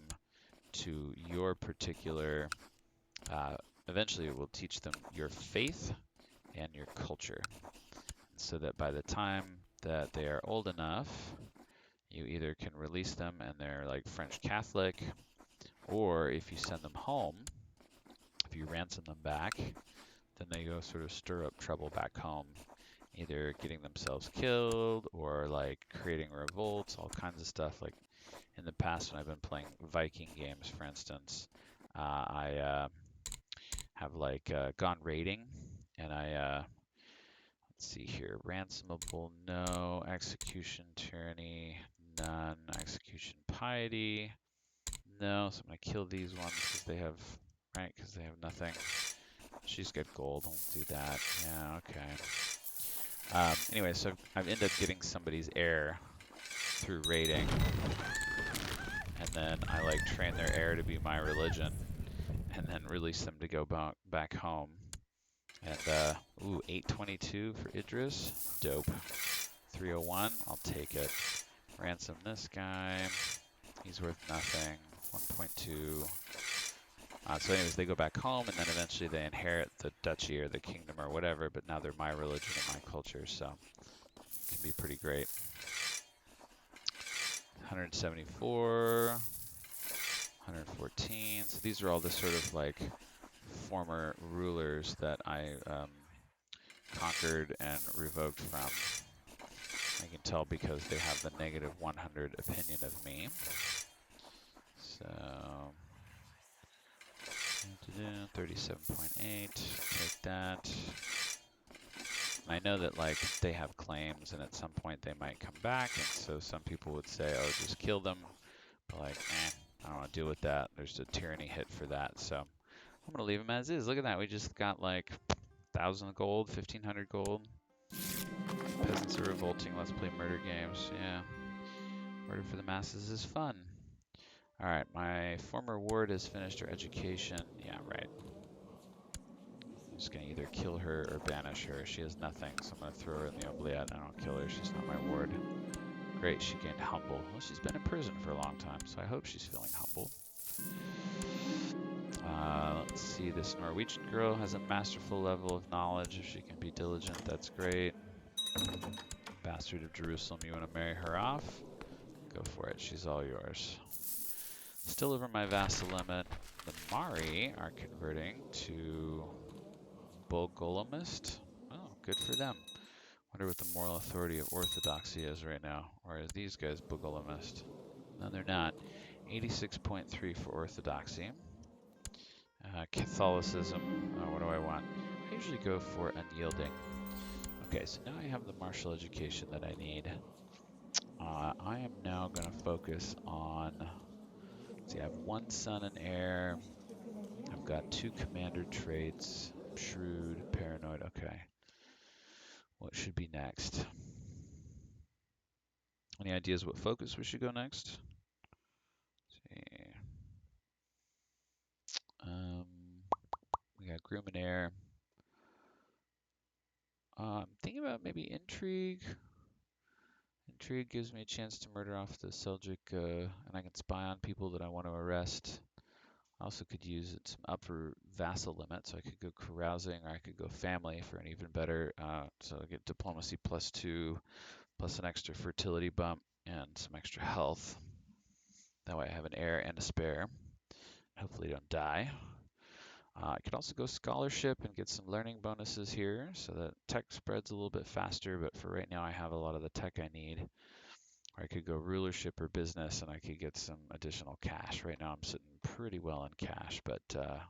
to your particular, eventually it will teach them your faith and your culture. So that by the time that they are old enough, you either can release them and they're like French Catholic, or if you send them home, if you ransom them back, then they go sort of stir up trouble back home, either getting themselves killed or like creating revolts, all kinds of stuff. Like in the past when I've been playing Viking games, for instance, I have like gone raiding, and let's see here, ransomable, no, execution, tyranny, none, execution, piety, no, so I'm gonna kill these ones because they have, right, because they have nothing. She's got gold, I'll do that, yeah, okay. Anyway, so I've ended up getting somebody's heir through raiding, and then I like train their heir to be my religion, and then release them to go back home. And ooh, 822 for Idris, dope. 301, I'll take it. Ransom this guy. He's worth nothing. 1.2. So anyways, they go back home, and then eventually they inherit the duchy or the kingdom or whatever, but now they're my religion and my culture, so it can be pretty great. 174, 114. So these are all the sort of like former rulers that I conquered and revoked from. I can tell because they have the negative 100 opinion of me. So 37.8, take that. I know that like they have claims and at some point they might come back, and so some people would say, oh, just kill them. But like, I don't want to deal with that. There's a tyranny hit for that, so I'm gonna leave them as is. Look at that, we just got like 1,000 gold, 1,500 gold. Peasants are revolting. Let's play murder games. Yeah, murder for the masses is fun. All right, my former ward has finished her education. Yeah, right. I'm just gonna either kill her or banish her. She has nothing, so I'm gonna throw her in the oubliette. I don't kill her. She's not my ward. Great, she gained humble. Well, she's been in prison for a long time, so I hope she's feeling humble. Let's see, this Norwegian girl has a masterful level of knowledge. If she can be diligent, that's great. Bastard of Jerusalem, you want to marry her off? Go for it, she's all yours. Still over my vassal limit. The Mari are converting to Bulgolemist. Oh, good for them. Wonder what the moral authority of orthodoxy is right now. Or are these guys Bulgolemist? No, they're not. 86.3 for orthodoxy. Catholicism, what do I want? I usually go for unyielding. Okay, so now I have the martial education that I need. I am now going to focus on, let's see, I have one son and heir. I've got 2 commander traits, shrewd, paranoid, okay. What should be next? Any ideas what focus we should go next? Let's see. We got groom and heir. I'm thinking about maybe intrigue. Intrigue gives me a chance to murder off the Seljuk, and I can spy on people that I want to arrest. I also could use some upper vassal limit, so I could go carousing, or I could go family for an even better, so I get diplomacy +2, plus an extra fertility bump, and some extra health. That way I have an heir and a spare. Hopefully don't die. I could also go scholarship and get some learning bonuses here, so that tech spreads a little bit faster, but for right now I have a lot of the tech I need. Or I could go rulership or business and I could get some additional cash. Right now I'm sitting pretty well in cash, but I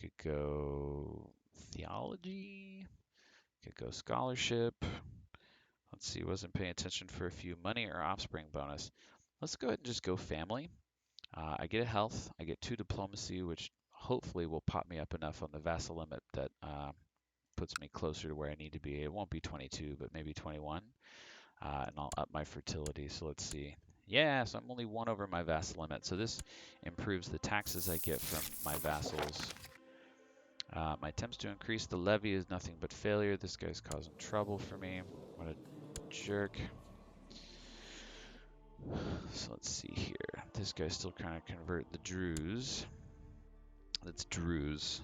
could go theology, could go scholarship. Let's see, wasn't paying attention for a few money or offspring bonus. Let's go ahead and just go family. I get a health, I get 2 diplomacy, which hopefully will pop me up enough on the vassal limit that puts me closer to where I need to be. It won't be 22, but maybe 21. And I'll up my fertility. So let's see. Yeah, so I'm only 1 over my vassal limit. So this improves the taxes I get from my vassals. My attempts to increase the levy is nothing but failure. This guy's causing trouble for me. What a jerk. So let's see here. This guy's still trying to convert the Druze. That's Druze.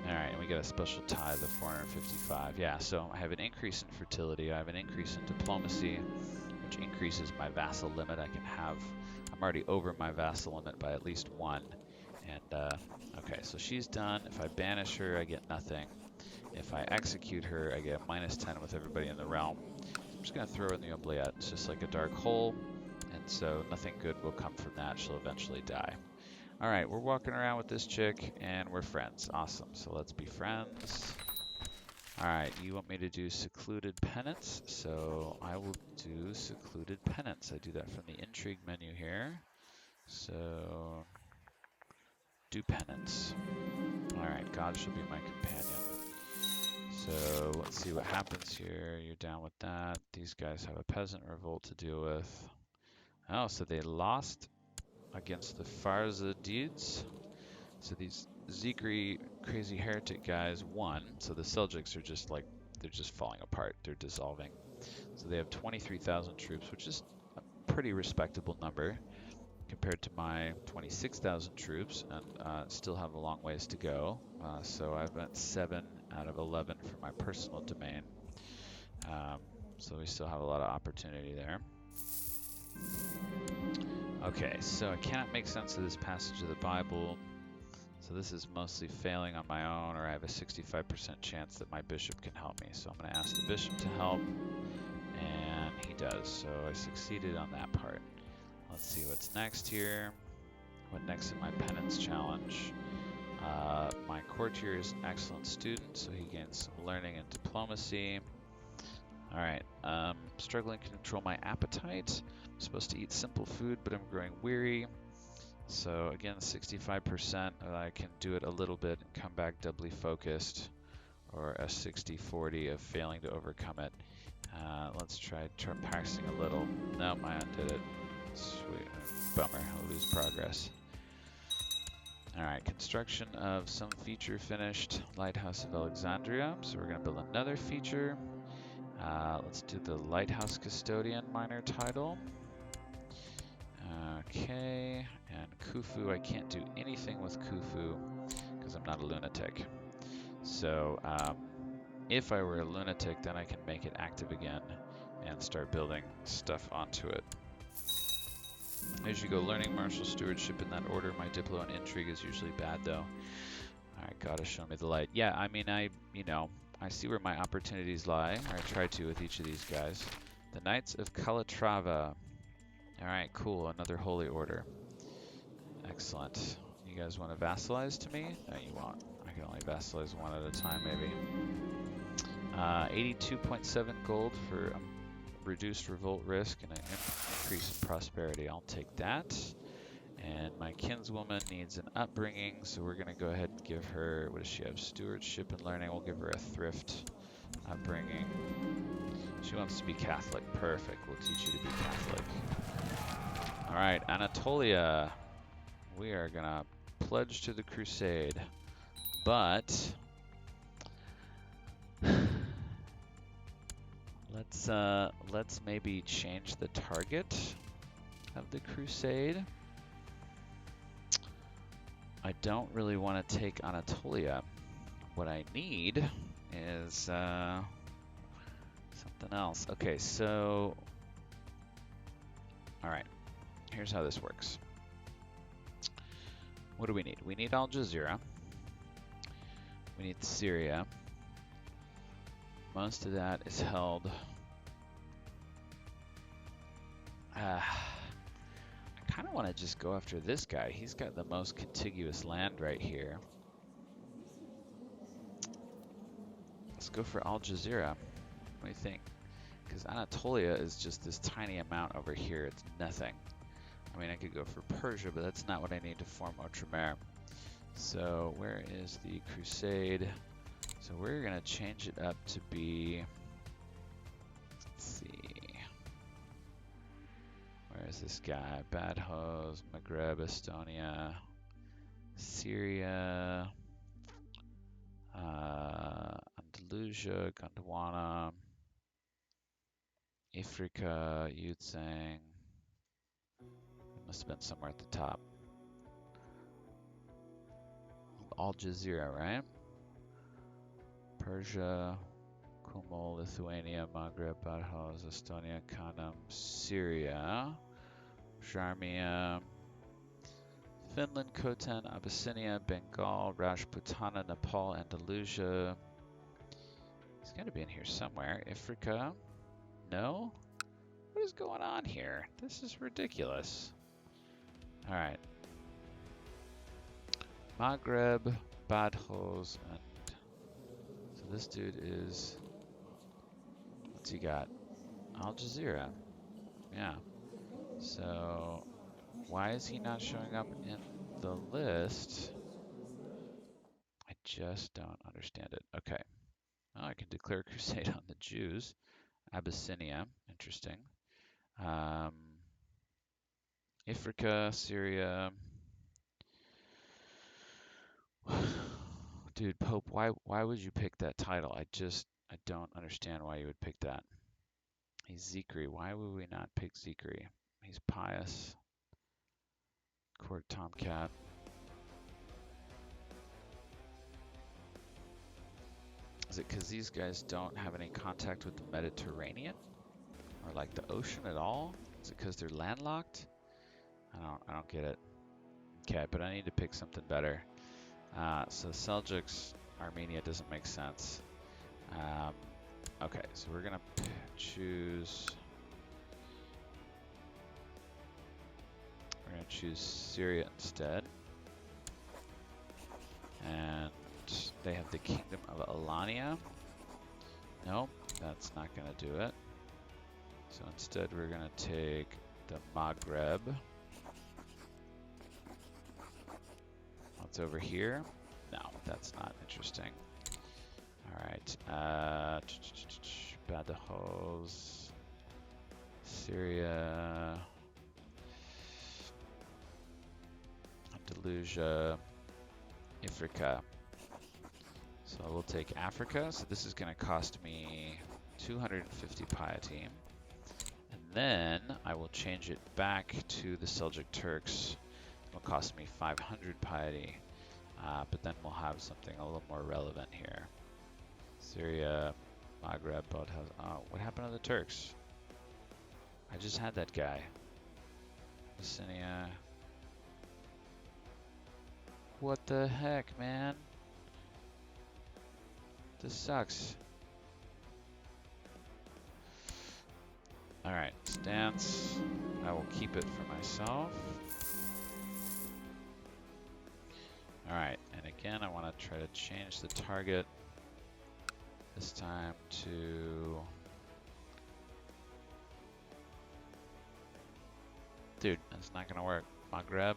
Alright, and we get a special tithe of 455. Yeah, so I have an increase in fertility. I have an increase in diplomacy, which increases my vassal limit. I'm already over my vassal limit by at least 1. And, okay, so she's done. If I banish her, I get nothing. If I execute her, I get a -10 with everybody in the realm. I'm just going to throw her in the oubliette. It's just like a dark hole, and so nothing good will come from that. She'll eventually die. All right, we're walking around with this chick, and we're friends. Awesome, so let's be friends. All right, you want me to do secluded penance, so I will do secluded penance. I do that from the intrigue menu here. So, do penance. All right, God shall be my companion. So let's see what happens here. You're down with that. These guys have a peasant revolt to deal with. Oh, so they lost against the Farzadids. So these Zikri crazy heretic guys won. So the Seljuks are just like, they're just falling apart. They're dissolving. So they have 23,000 troops, which is a pretty respectable number compared to my 26,000 troops, and still have a long ways to go. So I've got 7 out of 11 for my personal domain. So we still have a lot of opportunity there. Okay, so I cannot make sense of this passage of the Bible. So this is mostly failing on my own, or I have a 65% chance that my bishop can help me. So I'm going to ask the bishop to help, and he does. So I succeeded on that part. Let's see what's next here. What next in my penance challenge? My courtier is an excellent student, so he gains some learning and diplomacy. Alright, struggling to control my appetite. I'm supposed to eat simple food, but I'm growing weary. So again, 65%, I can do it a little bit and come back doubly focused, or a 60-40 of failing to overcome it. Let's try practicing a little. Nope, I undid it. Sweet. Bummer, I'll lose progress. Alright, construction of some feature finished. Lighthouse of Alexandria. So we're going to build another feature. Let's do the Lighthouse Custodian minor title. Okay, and Khufu, I can't do anything with Khufu because I'm not a lunatic. So if I were a lunatic, then I can make it active again and start building stuff onto it. As you go, learning martial stewardship in that order. My diplo and intrigue is usually bad though. Alright, gotta show me the light. Yeah, I mean, I see where my opportunities lie, or I try to with each of these guys. The Knights of Calatrava. Alright, cool, another holy order. Excellent. You guys want to vassalize to me? No, you won't. I can only vassalize one at a time, maybe. 82.7 gold for reduced revolt risk and an increase in prosperity. I'll take that. And my kinswoman needs an upbringing, so we're going to go ahead and give her, what does she have? Stewardship and learning. We'll give her a thrift upbringing. She wants to be Catholic. Perfect. We'll teach you to be Catholic. All right, Anatolia. We are going to pledge to the crusade. But let's maybe change the target of the crusade. I don't really want to take Anatolia. What I need is something else. Okay, so all right, here's how this works. What do we need? We need Al Jazeera. We need Syria. Most of that is held. I kind of want to just go after this guy. He's got the most contiguous land right here. Let's go for Al Jazeera. What do you think? Because Anatolia is just this tiny amount over here. It's nothing. I mean, I could go for Persia, but that's not what I need to form Outremer. So where is the crusade? So we're going to change it up to be, let's see, where is this guy? Badhos, Maghreb, Estonia, Syria, Andalusia, Gondwana, Africa, Yutsang. It must have been somewhere at the top. Al Jazeera, right? Persia, Kumal, Lithuania, Maghreb, Badhos, Estonia, Khanum, Syria, Sharmia, Finland, Khotan, Abyssinia, Bengal, Rajputana, Nepal, Andalusia. It's got to be in here somewhere. Africa? No? What is going on here? This is ridiculous. All right. Maghreb, Badhos, and so this dude is, what's he got? Al Jazeera. Yeah. So why is he not showing up in the list? I just don't understand it. Okay. Oh, I can declare a crusade on the Jews. Abyssinia, interesting. Um, Africa, Syria. Dude, Pope, why would you pick that title? I don't understand why you would pick that. He's Zikri. Why would we not pick Zikri? He's pious. Court Tomcat. Is it because these guys don't have any contact with the Mediterranean? Or like the ocean at all? Is it because they're landlocked? I don't get it. Okay, but I need to pick something better. So Seljuks, Armenia doesn't make sense. Okay, so we're gonna choose. We're gonna choose Syria instead, and they have the Kingdom of Alania. Nope, that's not gonna do it. So instead, we're gonna take the Maghreb. What's over here? No, that's not interesting. All right, Badajoz, Syria, Andalusia, Africa. So we'll take Africa. So this is going to cost me 250 piety. And then I will change it back to the Seljuk Turks. It'll cost me 500 piety. But then we'll have something a little more relevant here. Syria, Maghreb, Badajoz. Oh, what happened to the Turks? I just had that guy. Abyssinia. What the heck, man? This sucks. Alright, stance. I will keep it for myself. Alright, and again, I want to try to change the target. This time to... Dude, that's not going to work. Maghreb,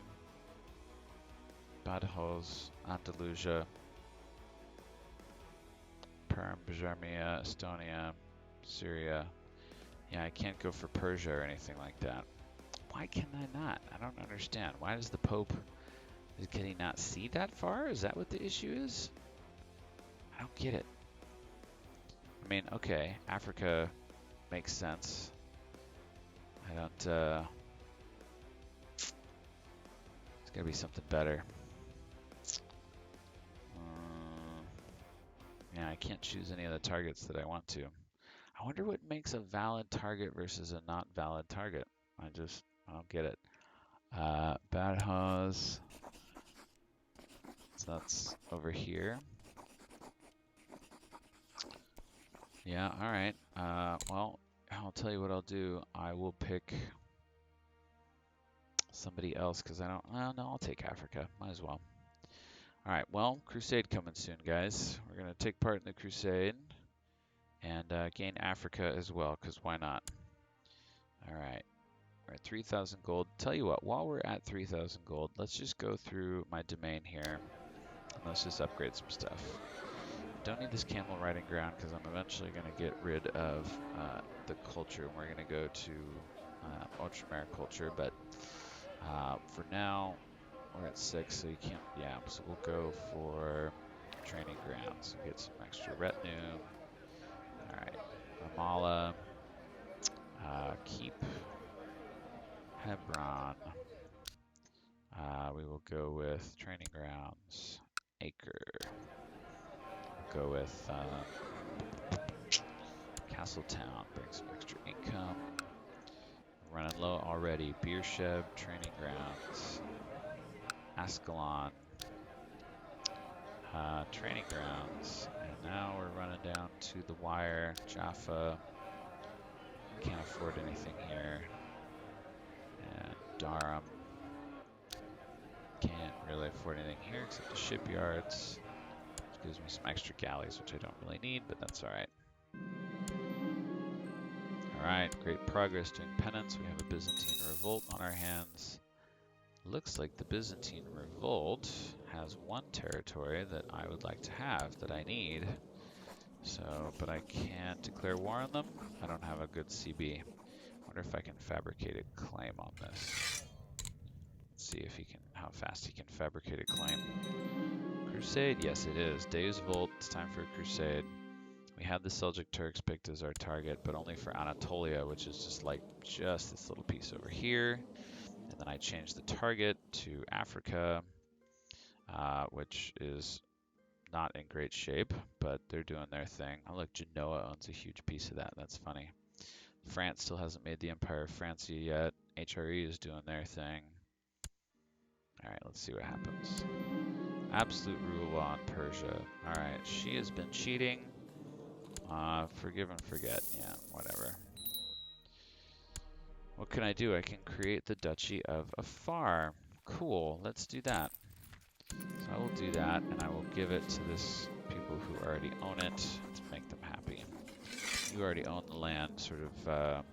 Badajoz, Andalusia, Perm, Bajamia, Estonia, Syria. Yeah, I can't go for Persia or anything like that. Why can I not? I don't understand. Why does the Pope... Can he not see that far? Is that what the issue is? I don't get it. I mean, okay, Africa makes sense. I don't, there's gotta be something better. Yeah, I can't choose any of the targets that I want to. I wonder what makes a valid target versus a not valid target. I don't get it. Badajoz. So that's over here. Yeah, alright. Well, I'll tell you what I'll do. I will pick somebody else because I don't... Well, no, I'll take Africa. Might as well. Alright, well, Crusade coming soon, guys. We're going to take part in the Crusade and gain Africa as well, because why not? Alright, we're at 3,000 gold. Tell you what, while we're at 3,000 gold, let's just go through my domain here and let's just upgrade some stuff. Don't need this camel riding ground because I'm eventually going to get rid of the culture and we're going to go to Ultramare culture, but for now, we're at 6, so you can't, yeah, so we'll go for training grounds. We'll get some extra retinue. Alright, Ramallah, keep Hebron. We will go with training grounds, Acre. We'll go with Castletown, bring some extra income. We're running low already. Beersheb, training grounds. Ascalon, training grounds. And now we're running down to the wire. Jaffa, can't afford anything here. And Durham, can't really afford anything here except the shipyards. Which gives me some extra galleys, which I don't really need, but that's alright. Alright, great progress doing penance. We have a Byzantine revolt on our hands. Looks like the Byzantine revolt has one territory that I would like to have, that I need. So, but I can't declare war on them. I don't have a good CB. Wonder if I can fabricate a claim on this. Let's see if he can, how fast he can fabricate a claim. Crusade, yes it is. Deus Volt, it's time for a crusade. We had the Seljuk Turks picked as our target, but only for Anatolia, which is just like this little piece over here. And then I changed the target to Africa, which is not in great shape, but they're doing their thing. Oh look, Genoa owns a huge piece of that. That's funny. France still hasn't made the Empire of Francia yet. HRE is doing their thing. Alright, let's see what happens. Absolute rule on Persia. Alright, she has been cheating. Forgive and forget. Yeah, whatever. What can I do? I can create the Duchy of Afar. Cool, let's do that. So I will do that, and I will give it to this people who already own it to make them happy. You already own the land, sort of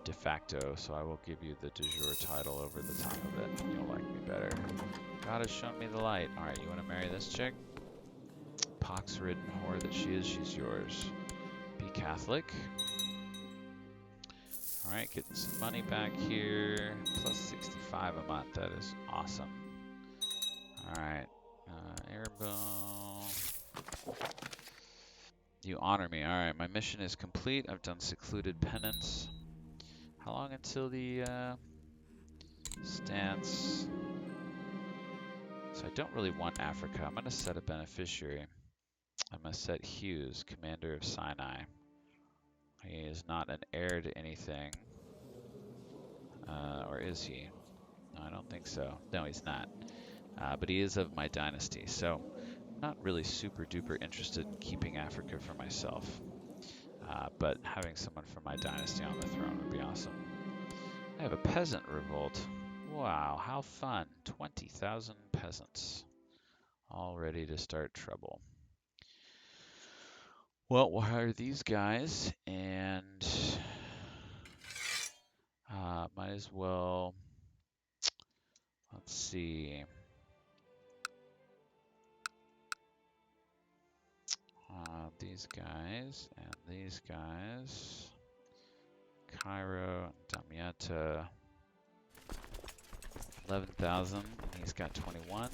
de facto, so I will give you the de jure title over the top of it. You'll like me better. God has shown me the light. Alright, you want to marry this chick? Pox-ridden whore that she is, she's yours. Be Catholic. Alright, getting some money back here. Plus 65 a month, that is awesome. Alright, Airbow. You honor me. Alright, my mission is complete. I've done secluded penance. How long until the stance? So I don't really want Africa. I'm going to set a beneficiary. I'm going to set Hughes, commander of Sinai. He is not an heir to anything. Or is he? No, I don't think so. No, he's not. But he is of my dynasty, so I'm not really super duper interested in keeping Africa for myself. But having someone from my dynasty on the throne would be awesome. I have a peasant revolt. Wow, how fun. 20,000 peasants. All ready to start trouble. Well, we'll hire these guys, and might as well, let's see. These guys and these guys. Cairo, Damietta, 11,000, and he's got 21.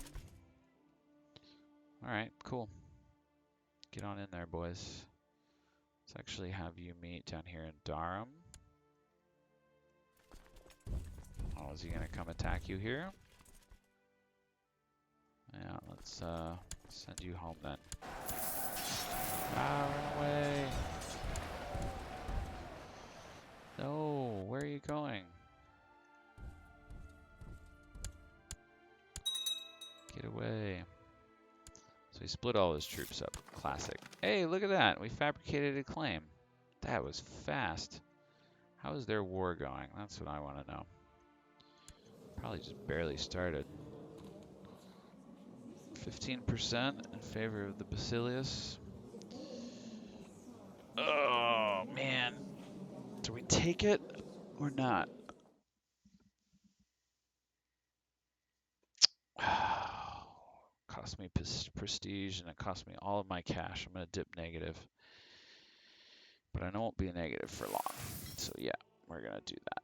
Alright, cool. Get on in there, boys. Let's actually have you meet down here in Durham. Oh, is he gonna come attack you here? Yeah, let's send you home then. Ah, run away! No, where are you going? Get away. So he split all his troops up. Classic. Hey, look at that! We fabricated a claim. That was fast. How is their war going? That's what I want to know. Probably just barely started. 15% in favor of the Basilius. Oh, man. Do we take it or not? Cost me prestige and it cost me all of my cash. I'm going to dip negative. But I know it won't be a negative for long. So yeah, we're going to do that.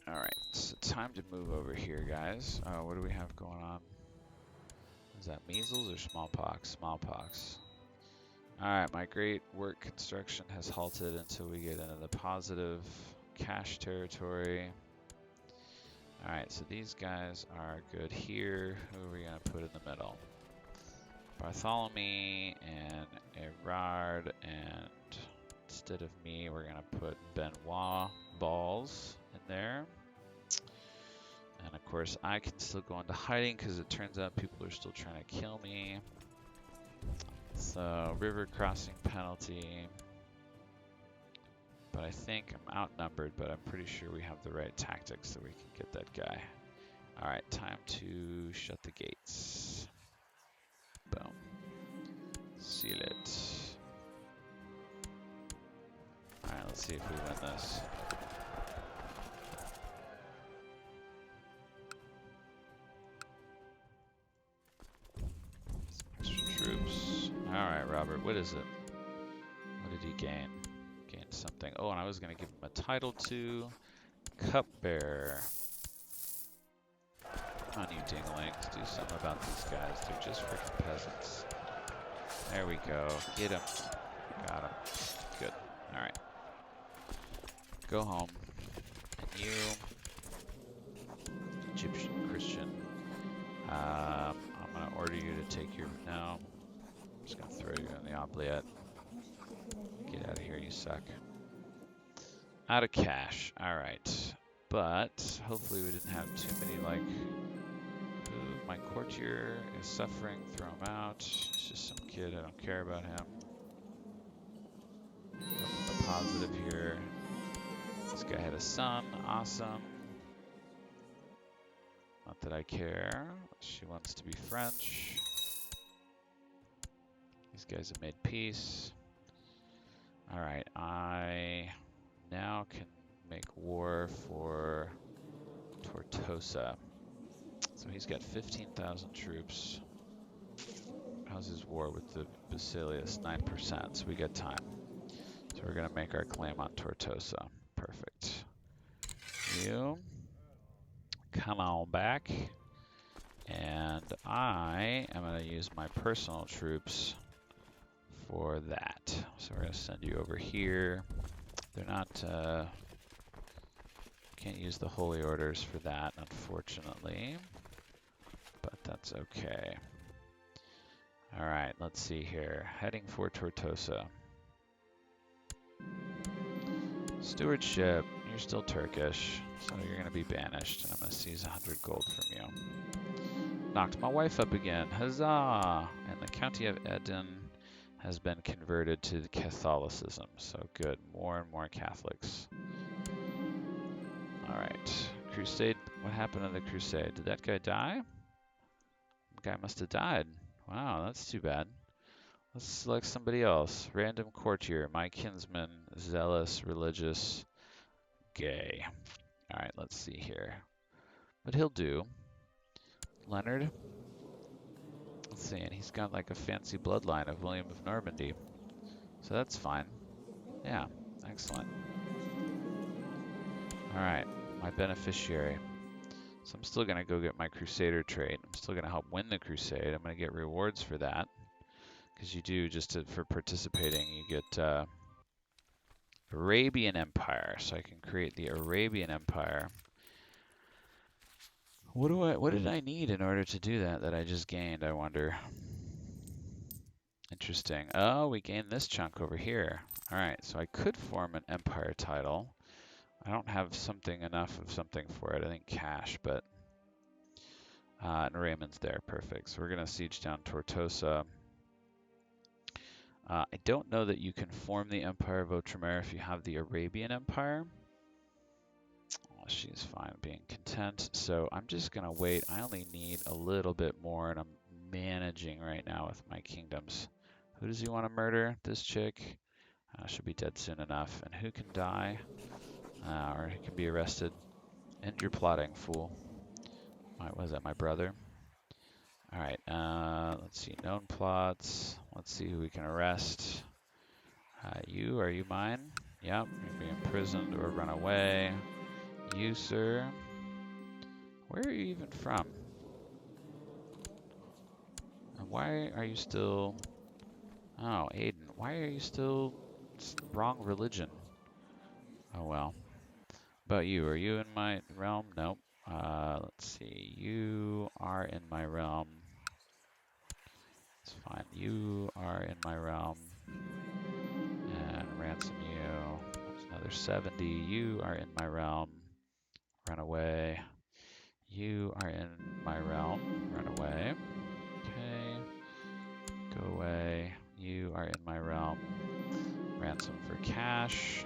Alright, so time to move over here, guys. What do we have going on? Is that measles or smallpox? Smallpox. Alright, my great work construction has halted until we get into the positive cash territory. Alright, so these guys are good here. Who are we going to put in the middle? Bartholomew and Erard, and instead of me, we're going to put Benoit Balls in there. And of course, I can still go into hiding because it turns out people are still trying to kill me. So, river crossing penalty. But I think I'm outnumbered, but I'm pretty sure we have the right tactics so we can get that guy. Alright, time to shut the gates. Boom. Seal it. Alright, let's see if we win this. over. What is it? What did he gain? Gain something. Oh, and I was going to give him a title too. Cupbearer. Come on, you dinglings. Do something about these guys. They're just freaking peasants. There we go. Get him. Got him. Good. Alright. Go home. And you, Egyptian Christian, I'm going to order you to take your... No. I'm just going to throw you in the oubliette. Get out of here, you suck. Out of cash. Alright. But hopefully we didn't have too many, like... Ooh, my courtier is suffering. Throw him out. It's just some kid. I don't care about him. The positive here. This guy had a son. Awesome. Not that I care. She wants to be French. These guys have made peace. Alright, I now can make war for Tortosa. So he's got 15,000 troops. How's his war with the Basilius? 9%, so we got time. So we're going to make our claim on Tortosa. Perfect. You come on back. And I am going to use my personal troops for that. So we're going to send you over here. They're not... can't use the holy orders for that, unfortunately. But that's okay. Alright, let's see here. Heading for Tortosa. Stewardship. You're still Turkish, so you're going to be banished, and I'm going to seize 100 gold from you. Knocked my wife up again. Huzzah! And the county of Eden has been converted to Catholicism. So good. More and more Catholics. Alright. Crusade. What happened to the crusade? Did that guy die? The guy must have died. Wow, that's too bad. Let's select somebody else. Random courtier. My kinsman. Zealous. Religious. Gay. Alright, let's see here. But he'll do. Leonard. Let's see, and he's got like a fancy bloodline of William of Normandy. So that's fine. Yeah, excellent. Alright, my beneficiary. So I'm still going to go get my Crusader trait. I'm still going to help win the crusade. I'm going to get rewards for that. Because you do, for participating, you get Arabian Empire. So I can create the Arabian Empire. What did I need in order to do that I just gained, I wonder? Interesting. Oh, we gained this chunk over here. All right, so I could form an empire title. I don't have enough of something for it. I think cash, but and Raymond's there. Perfect. So we're gonna siege down Tortosa. I don't know that you can form the Empire of Outremer if you have the Arabian Empire. Oh, she's fine being content. So I'm just gonna wait. I only need a little bit more, and I'm managing right now with my kingdoms. Who does he want to murder? This chick. She'll be dead soon enough. And who can die? Or he can be arrested. End your plotting, fool. What was that, my brother? Alright, let's see. Known plots. Let's see who we can arrest. Are you mine? Yep, you'll be imprisoned or run away. You, sir. Where are you even from? And why are you still... Oh, Aiden. Why are you still wrong religion? Oh, well. About you, are you in my realm? Nope. Let's see. You are in my realm. It's fine. You are in my realm. And ransom you. There's another 70. You are in my realm. Run away. You are in my realm. Run away. Okay. Go away. You are in my realm. Ransom for cash.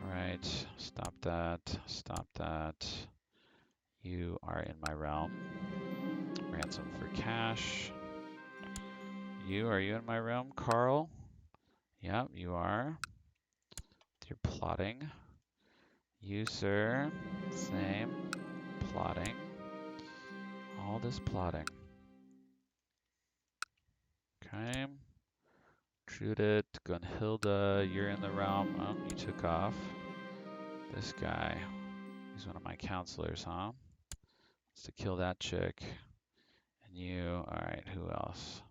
Alright. Stop that. Stop that. You are in my realm. Ransom for cash. Are you in my realm, Carl? Yep, you are. You're plotting. You, sir. Same. Plotting. All this plotting. Okay. Shoot it. Gunhilda, you're in the realm. Oh, you took off. This guy, he's one of my counselors, huh? Wants to kill that chick. And you, alright, who else?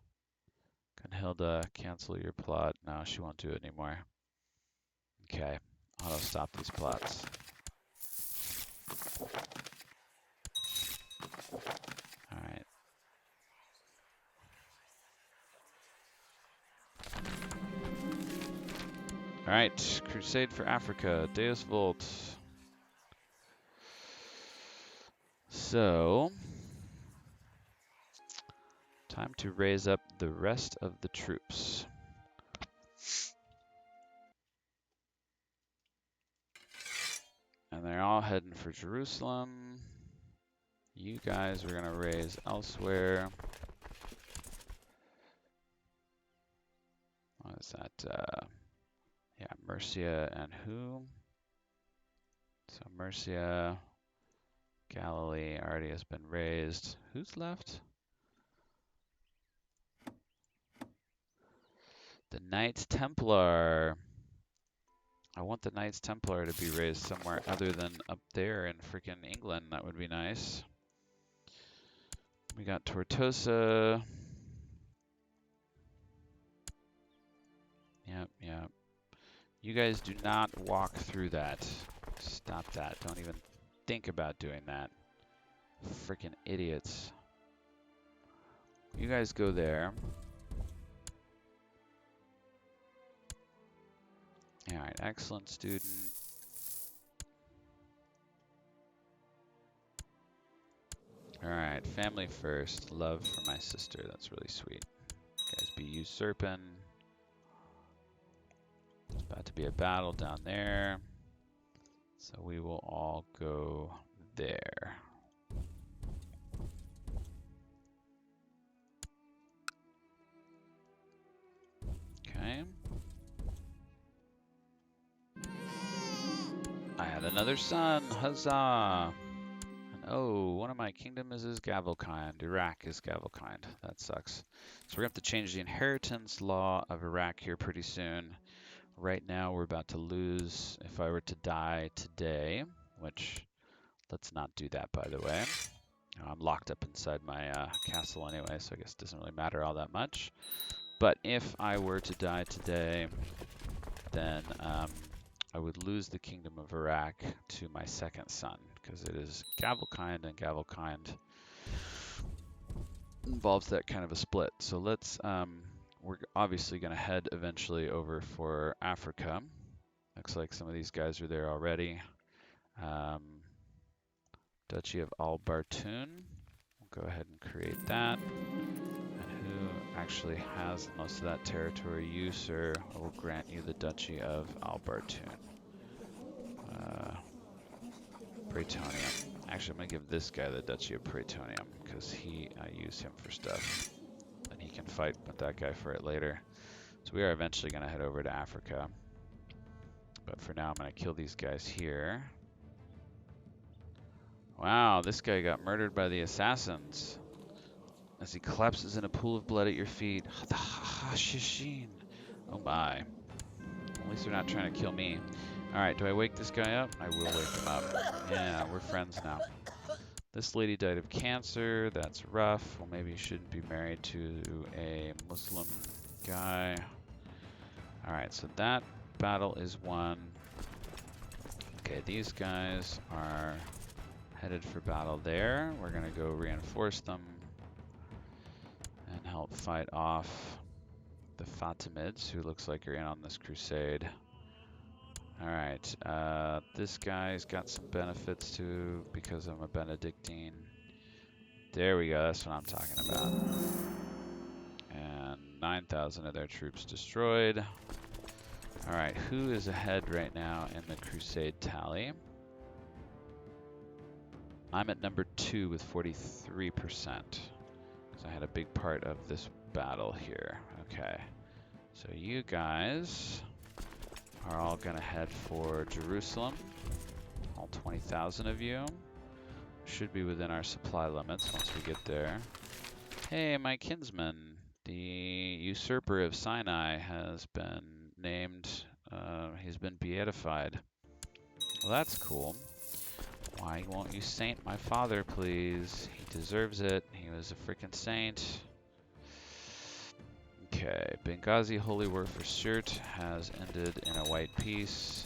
Gunhilda, cancel your plot. No, she won't do it anymore. Okay, auto stop these plots. Alright. Alright, Crusade for Africa, Deus Vult. So, time to raise up the rest of the troops. And they're all heading for Jerusalem. You guys we're gonna raise elsewhere. What is that? Yeah, Mercia and who? So Mercia, Galilee already has been raised. Who's left? The Knights Templar. I want the Knights Templar to be raised somewhere other than up there in freaking England. That would be nice. We got Tortosa. Yep. You guys do not walk through that. Stop that. Don't even think about doing that. Freaking idiots. You guys go there. Alright, excellent student. Alright, family first. Love for my sister. That's really sweet. You guys be usurping. There's about to be a battle down there. So we will all go there. Okay. I had another son. Huzzah! And oh, one of my kingdoms is Gavelkind. Iraq is Gavelkind. That sucks. So we're going to have to change the inheritance law of Iraq here pretty soon. Right now we're about to lose if I were to die today, which let's not do that, by the way. I'm locked up inside my castle anyway, so I guess it doesn't really matter all that much. But if I were to die today, then I would lose the kingdom of Iraq to my second son, because it is Gavelkind, and Gavelkind involves that kind of a split. So let's, we're obviously going to head eventually over for Africa. Looks like some of these guys are there already. Duchy of Al-Bartun. We'll go ahead and create that. And who actually has most of that territory? You, sir. I will grant you the Duchy of Al-Bartun. Praetonium. Actually, I'm going to give this guy the Duchy of Praetonium because I use him for stuff. And he can fight with that guy for it later. So we are eventually going to head over to Africa. But for now, I'm going to kill these guys here. Wow, this guy got murdered by the assassins. As he collapses in a pool of blood at your feet. Shishin. Oh my. At least they're not trying to kill me. Alright, do I wake this guy up? I will wake him up. Yeah, we're friends now. This lady died of cancer. That's rough. Well, maybe you shouldn't be married to a Muslim guy. Alright, so that battle is won. Okay, these guys are headed for battle there. We're going to go reinforce them and help fight off the Fatimids, who looks like are in on this crusade. Alright, this guy's got some benefits too because I'm a Benedictine. There we go, that's what I'm talking about. And 9,000 of their troops destroyed. Alright, who is ahead right now in the crusade tally? I'm at number 2 with 43%. Because I had a big part of this battle here. Okay, so you guys are all gonna head for Jerusalem. All 20,000 of you. Should be within our supply limits once we get there. Hey, my kinsman. usurper of Sinai has been named, he's been beatified. Well, that's cool. Why won't you saint my father, please? He deserves it. He was a freaking saint. Okay, Benghazi Holy War for Shirt has ended in a white peace.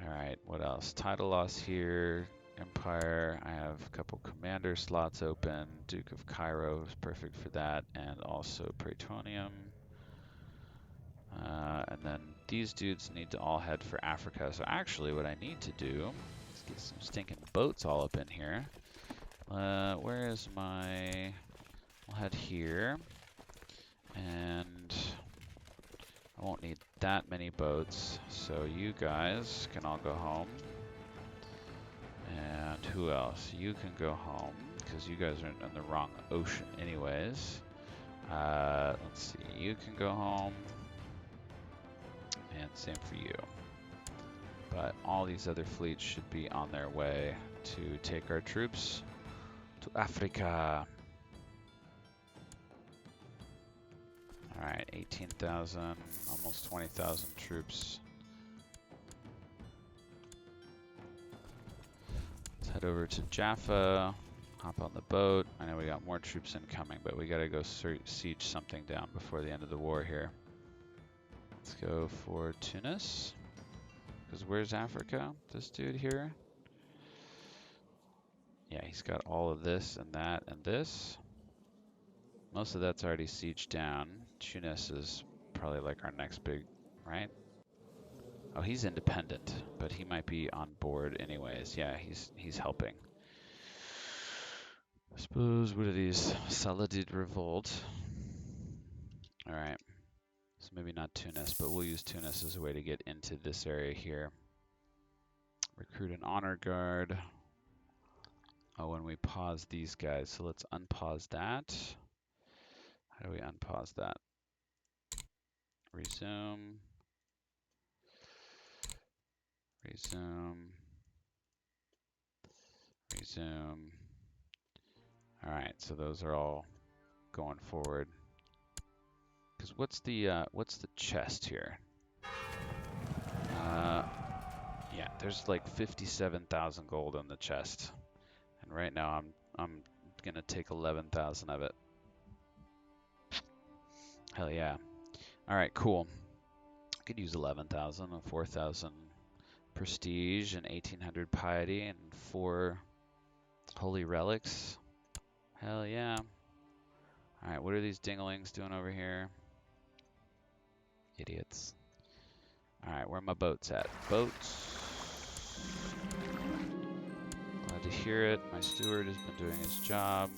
Alright, what else? Title loss here. Empire, I have a couple commander slots open. Duke of Cairo is perfect for that, and also Praetonium. And then these dudes need to all head for Africa. So actually what I need to do is get some stinking boats all up in here. Where is my... We'll head here. And I won't need that many boats. So you guys can all go home. And who else? You can go home, because you guys are in the wrong ocean anyways. Let's see, you can go home. And same for you. But all these other fleets should be on their way to take our troops to Africa. Alright, 18,000, almost 20,000 troops. Let's head over to Jaffa, hop on the boat. I know we got more troops incoming, but we gotta go siege something down before the end of the war here. Let's go for Tunis. Because where's Africa? This dude here? Yeah, he's got all of this and that and this. Most of that's already sieged down. Tunis is probably like our next big, right? Oh, he's independent, but he might be on board anyways. Yeah, he's helping. I suppose, what are these? Saladid Revolt. Alright. So maybe not Tunis, but we'll use Tunis as a way to get into this area here. Recruit an honor guard. Oh, when we pause these guys. So let's unpause that. How do we unpause that? Resume. Resume. Resume. Alright, so those are all going forward. Because what's the chest here? Yeah, there's like 57,000 gold in the chest. And right now I'm gonna take 11,000 of it. Hell yeah. Alright, cool. I could use 11,000 and 4,000 prestige and 1,800 piety and 4 holy relics. Hell yeah. Alright, what are these dinglings doing over here? Idiots. Alright, where are my boats at? Boats. Glad to hear it. My steward has been doing his job.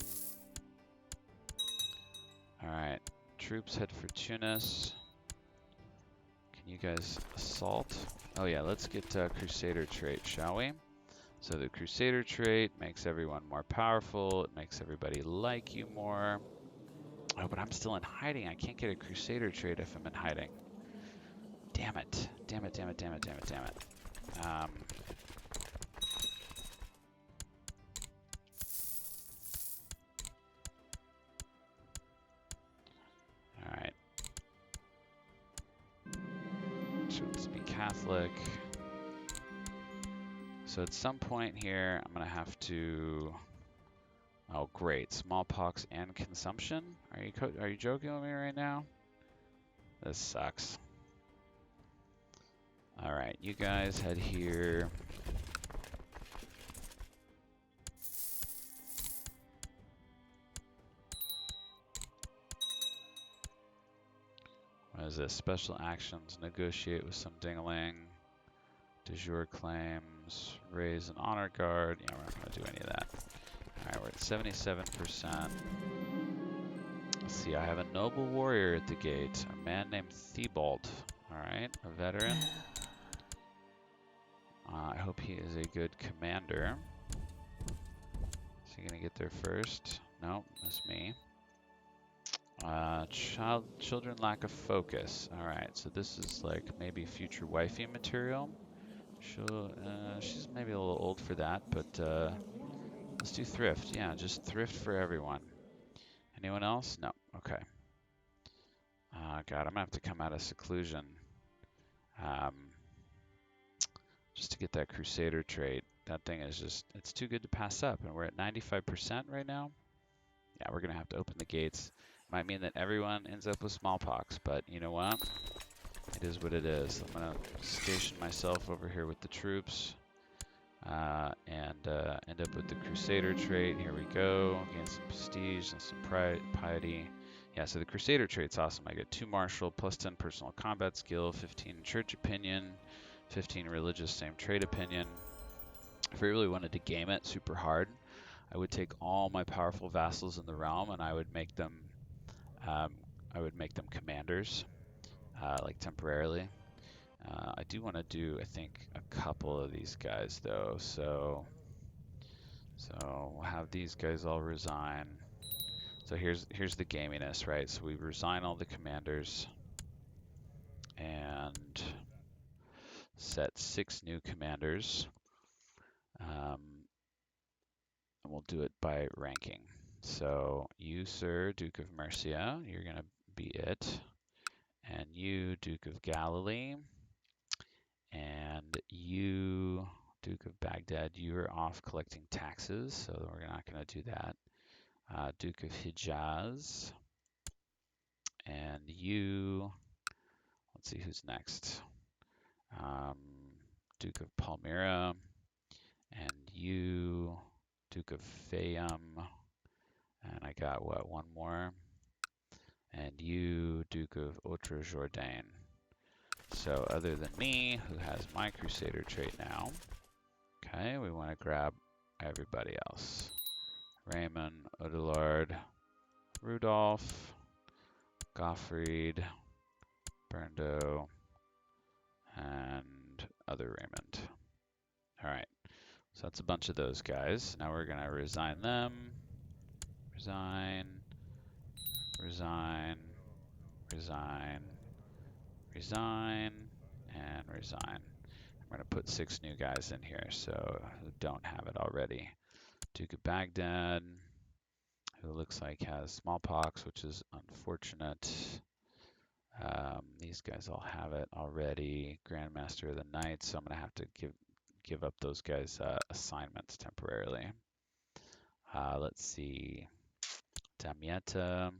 Alright, troops head for Tunis. Can you guys assault? Oh yeah, let's get Crusader trait, shall we? So the Crusader trait makes everyone more powerful. It makes everybody like you more. Oh, but I'm still in hiding. I can't get a Crusader trait if I'm in hiding. Damn it. Damn it, damn it, damn it, damn it, damn it. Alright. So let's be Catholic. So at some point here, I'm going to have to... Oh, great. Smallpox and consumption? Are you joking with me right now? This sucks. Alright, you guys head here. What is this? Special actions. Negotiate with some dingling. De jure claims. Raise an honor guard. Yeah, we're not going to do any of that. Alright, we're at 77%. Let's see, I have a noble warrior at the gate. A man named Thibault. Alright, a veteran. I hope he is a good commander. Is he gonna get there first? Nope, that's me. Children lack of focus. Alright, so this is like maybe future wifey material. She's maybe a little old for that, but let's do thrift. Yeah, just thrift for everyone. Anyone else? No. Okay. God, I'm gonna have to come out of seclusion um, just to get that Crusader trait. That thing is just, it's too good to pass up, and we're at 95% right now. Yeah, we're gonna have to open the gates. Might mean that everyone ends up with smallpox, but you know what? It is what it is. I'm gonna station myself over here with the troops and end up with the Crusader trait. Here we go. Gain some prestige and some piety. Yeah, so the Crusader trait's awesome. I get 2 martial, plus 10 personal combat skill, 15 church opinion, 15 religious same trait opinion. If I really wanted to game it super hard, I would take all my powerful vassals in the realm and I would make them um, commanders, like temporarily. I do want to do, I think, a couple of these guys though. So we'll have these guys all resign. So here's the gaminess, right? So we resign all the commanders and set 6 new commanders. And we'll do it by ranking. So you, sir, Duke of Mercia, you're gonna be it. And you, Duke of Galilee, and you, Duke of Baghdad, you're off collecting taxes, so we're not going to do that. Duke of Hijaz, and you, let's see who's next. Um, Duke of Palmyra, and you, Duke of Fayum, and I got what, one more? And you, Duke of Outre-Jourdain. So other than me, who has my Crusader trait now, okay, we want to grab everybody else. Raymond, Odelard, Rudolph, Gottfried, Berndo, and other Raymond. All right, so that's a bunch of those guys. Now we're going to resign them. Resign, resign, resign, resign, and resign. I'm going to put 6 new guys in here, so who don't have it already. Duke of Baghdad, who looks like has smallpox, which is unfortunate. These guys all have it already. Grandmaster of the Knights, so I'm going to have to give up those guys assignments temporarily. Let's see. Damietta,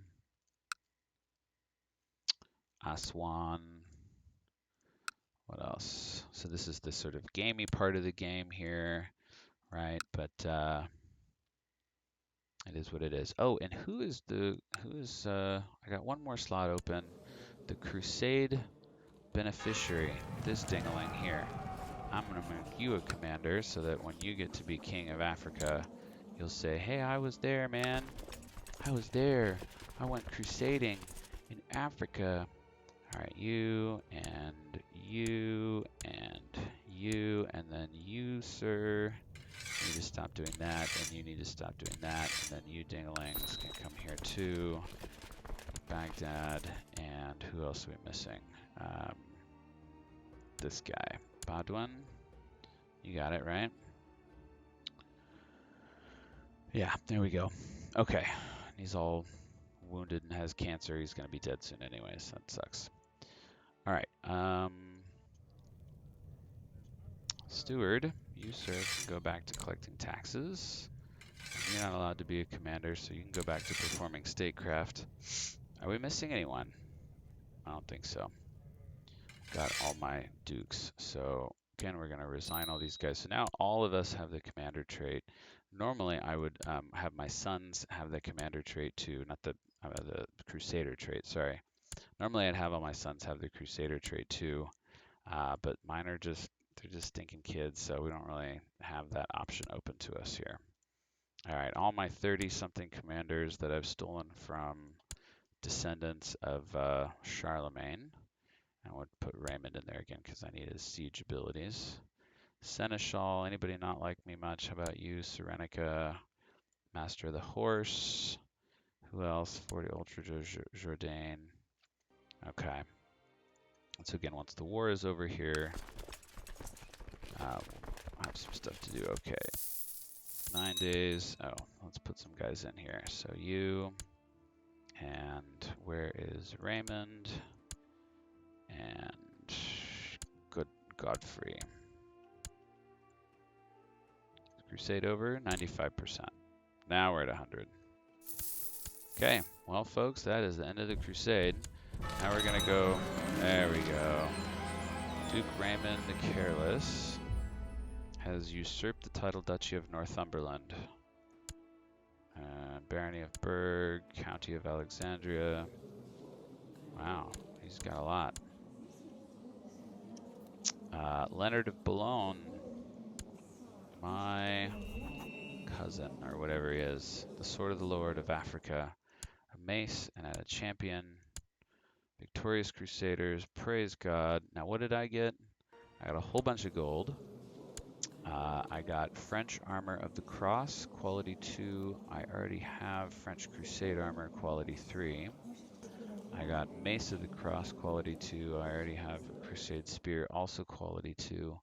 Aswan. What else? So this is the sort of gamey part of the game here, right? But it is what it is. Oh, and I got one more slot open. The Crusade beneficiary, this dingling here. I'm going to make you a commander so that when you get to be king of Africa, you'll say, hey, I was there, man. I was there. I went crusading in Africa. All right, you and you and you, and then you, sir. You need to stop doing that, and you need to stop doing that, and then you dinglings can come here too. Baghdad, and who else are we missing? This guy, Badwan. You got it, right? Yeah, there we go. Okay, he's all wounded and has cancer. He's gonna be dead soon anyways. That sucks. All right, Steward, you, sir, can go back to collecting taxes. You're not allowed to be a commander, so you can go back to performing statecraft. Are we missing anyone? I don't think so. Got all my dukes. So again, we're going to resign all these guys. So now all of us have the commander trait. Normally, I would have my sons have the commander trait too, not the Crusader trait. Sorry. Normally, I'd have all my sons have the Crusader trait too, but mine are they're just stinking kids, so we don't really have that option open to us here. All right, all my 30-something commanders that I've stolen from descendants of Charlemagne. I would put Raymond in there again because I need his siege abilities. Seneschal, anybody not like me much? How about you? Serenica, Master of the Horse. Who else? 40 Ultra Jourdain. Okay. So again, once the war is over here, we'll have some stuff to do. Okay. 9 days. Oh, let's put some guys in here. So you And where is Raymond? And good Godfrey. Crusade over, 95%. Now we're at 100. Okay, well folks, that is the end of the crusade. Now we're gonna go, there we go. Duke Raymond the Careless has usurped the title Duchy of Northumberland. Barony of Berg, County of Alexandria. Wow, he's got a lot. Leonard of Boulogne, my cousin, or whatever he is. The Sword of the Lord of Africa. A mace and a champion. Victorious Crusaders, praise God. Now what did I get? I got a whole bunch of gold. I got French Armor of the Cross, quality 2. I already have French Crusade Armor, quality 3. I got Mace of the Cross, quality 2. I already have a Crusade Spear, also quality 2.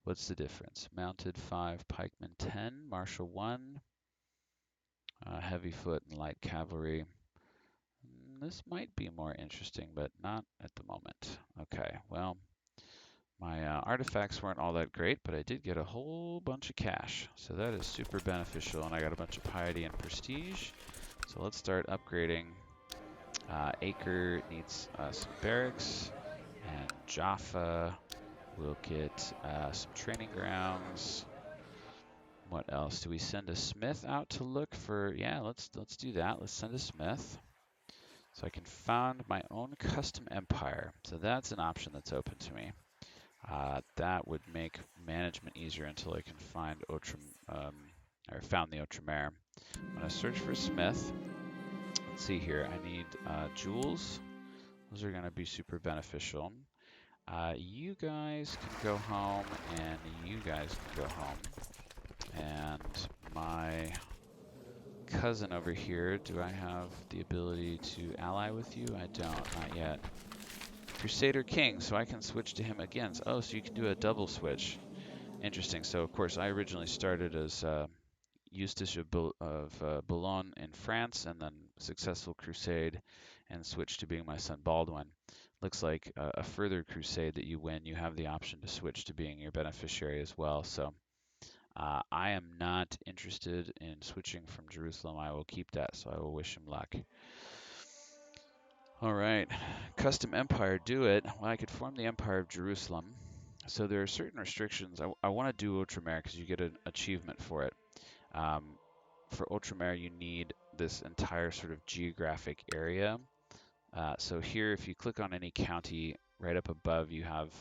What's the difference? Mounted 5, Pikeman 10, Martial 1, Heavy Foot and Light Cavalry. This might be more interesting, but not at the moment. Okay, well, my artifacts weren't all that great, but I did get a whole bunch of cash. So that is super beneficial, and I got a bunch of piety and prestige. So let's start upgrading. Acre needs some barracks, and Jaffa will get some training grounds. What else? Do we send a smith out to look for? Yeah, let's do that. Let's send a smith. So I can found my own custom empire. So that's an option that's open to me. That would make management easier until I can find or found the Outremer. I'm gonna search for a smith. Let's see here. I need jewels. Those are gonna be super beneficial. You guys can go home, and you guys can go home. And my cousin over here, do I have the ability to ally with you? I don't, not yet. Crusader King, so I can switch to him again. Oh, so you can do a double switch. Interesting. So, of course, I originally started as Eustace of Boulogne in France, and then successful crusade, and switched to being my son Baldwin. Looks like a further crusade that you win, you have the option to switch to being your beneficiary as well. So I am not interested in switching from Jerusalem. I will keep that, so I will wish him luck. All right, custom empire, do it. Well, I could form the Empire of Jerusalem. So there are certain restrictions. I want to do Outremer because you get an achievement for it. For Outremer, you need this entire sort of geographic area. So here, if you click on any county, right up above, you have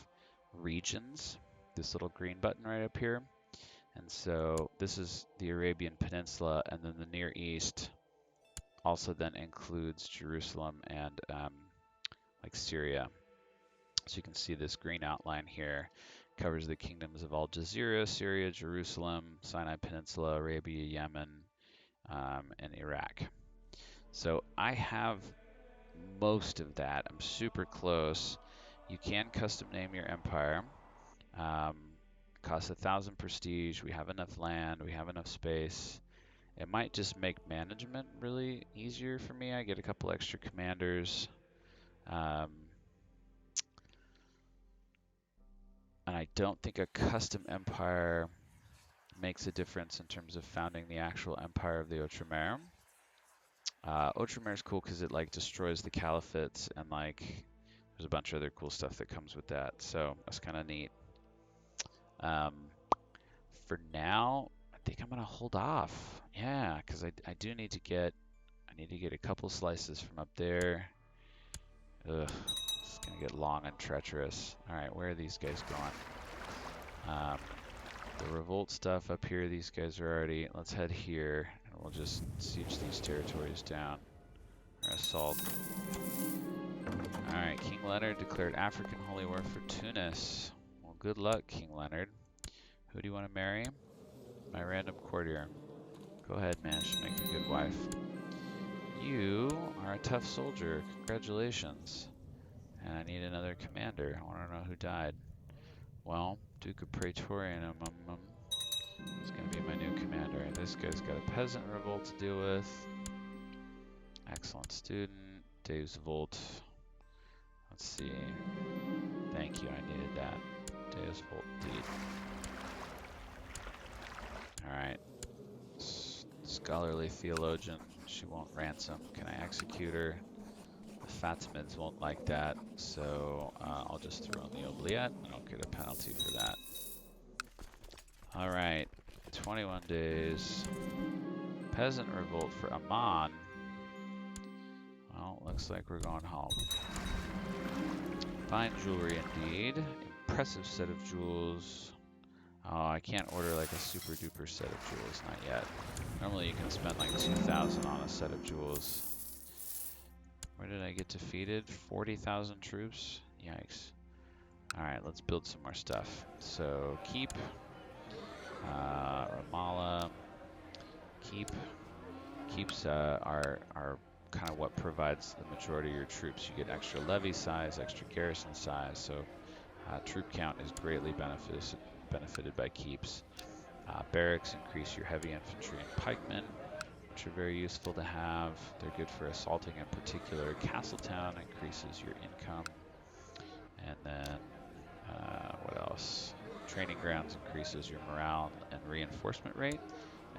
regions, this little green button right up here. And so this is the Arabian Peninsula, and then the Near East also then includes Jerusalem and like Syria. So you can see this green outline here covers the kingdoms of Al Jazeera, Syria, Jerusalem, Sinai Peninsula, Arabia, Yemen, and Iraq. So I have most of that. I'm super close. You can custom name your empire. Costs 1,000 prestige. We have enough land. We have enough space. It might just make management really easier for me. I get a couple extra commanders. And I don't think a custom empire makes a difference in terms of founding the actual empire of the Outremer. Outremer is cool because it like destroys the caliphates, and like there's a bunch of other cool stuff that comes with that. So that's kind of neat. For now, I think I'm gonna hold off. Yeah, because I do need to get a couple slices from up there. Ugh, it's gonna get long and treacherous. All right, where are these guys going? The revolt stuff up here. These guys are already. Let's head here, and we'll just siege these territories down. Or assault. All right, King Leonard declared African holy war for Tunis. Well, good luck, King Leonard. Who do you want to marry? My random courtier. Go ahead, man. She'll make a good wife. You are a tough soldier. Congratulations. And I need another commander. I want to know who died. Well, Duke of Praetorian is going to be my new commander. And this guy's got a peasant revolt to deal with. Excellent student. Deus Volt. Let's see. Thank you, I needed that. Deus Volt indeed. Alright. Scholarly theologian. She won't ransom. Can I execute her? The Fatimids won't like that, so I'll just throw in the oubliette and I'll get a penalty for that. Alright. 21 days. Peasant revolt for Amman. Well, looks like we're going home. Fine jewelry indeed. Impressive set of jewels. Oh, I can't order like a super duper set of jewels, not yet. Normally you can spend like 2,000 on a set of jewels. Where did I get defeated? 40,000 troops? Yikes. Alright, let's build some more stuff. So, keep. Ramallah. Keeps are kind of what provides the majority of your troops. You get extra levy size, extra garrison size, so troop count is greatly benefited by keeps. Barracks increase your heavy infantry and pikemen, which are very useful to have. They're good for assaulting in particular. Castletown increases your income. And then, what else? Training grounds increases your morale and reinforcement rate.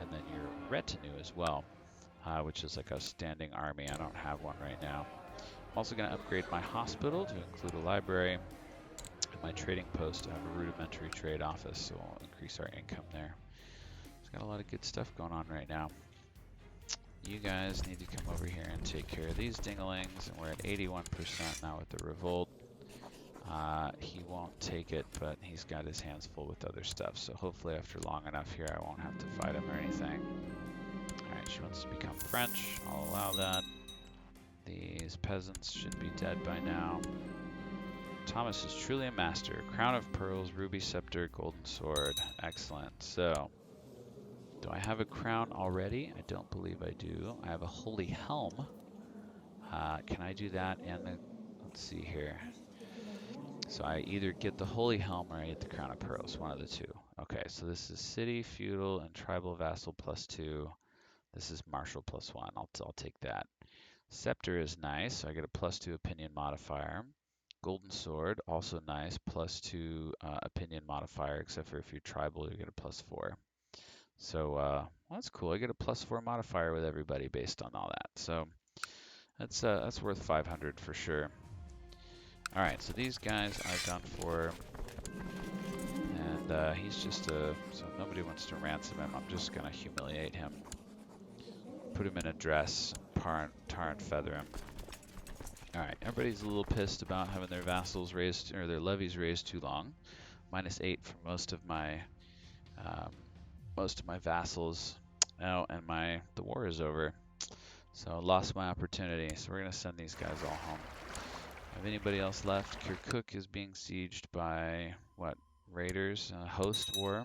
And then your retinue as well, which is like a standing army. I don't have one right now. I'm also going to upgrade my hospital to include a library. And my trading post to have a rudimentary trade office, so we'll increase our income there. It's got a lot of good stuff going on right now. You guys need to come over here and take care of these dinglings, and we're at 81% now with the revolt. He won't take it, but he's got his hands full with other stuff, so hopefully after long enough here I won't have to fight him or anything. Alright, she wants to become French. I'll allow that. These peasants should be dead by now. Thomas is truly a master. Crown of pearls, ruby scepter, golden sword. Excellent. So, do I have a crown already? I don't believe I do. I have a holy helm. Can I do that? And let's see here. So I either get the holy helm or I get the crown of pearls. One of the two. Okay, so this is city, feudal, and tribal vassal +2. This is martial +1. I'll take that. Scepter is nice. So I get a +2 opinion modifier. Golden sword, also nice, +2 opinion modifier, except for if you're tribal, you get a +4. So well, that's cool. I get a +4 modifier with everybody based on all that. So that's worth 500 for sure. All right, so these guys are done for, and he's just so nobody wants to ransom him. I'm just gonna humiliate him, put him in a dress, tar and feather him. All right, everybody's a little pissed about having their vassals raised or their levies raised too long. -8 for most of my vassals. Oh, and the war is over, so I lost my opportunity. So we're gonna send these guys all home. Have anybody else left? Kirkuk is being sieged by what? Raiders, host war.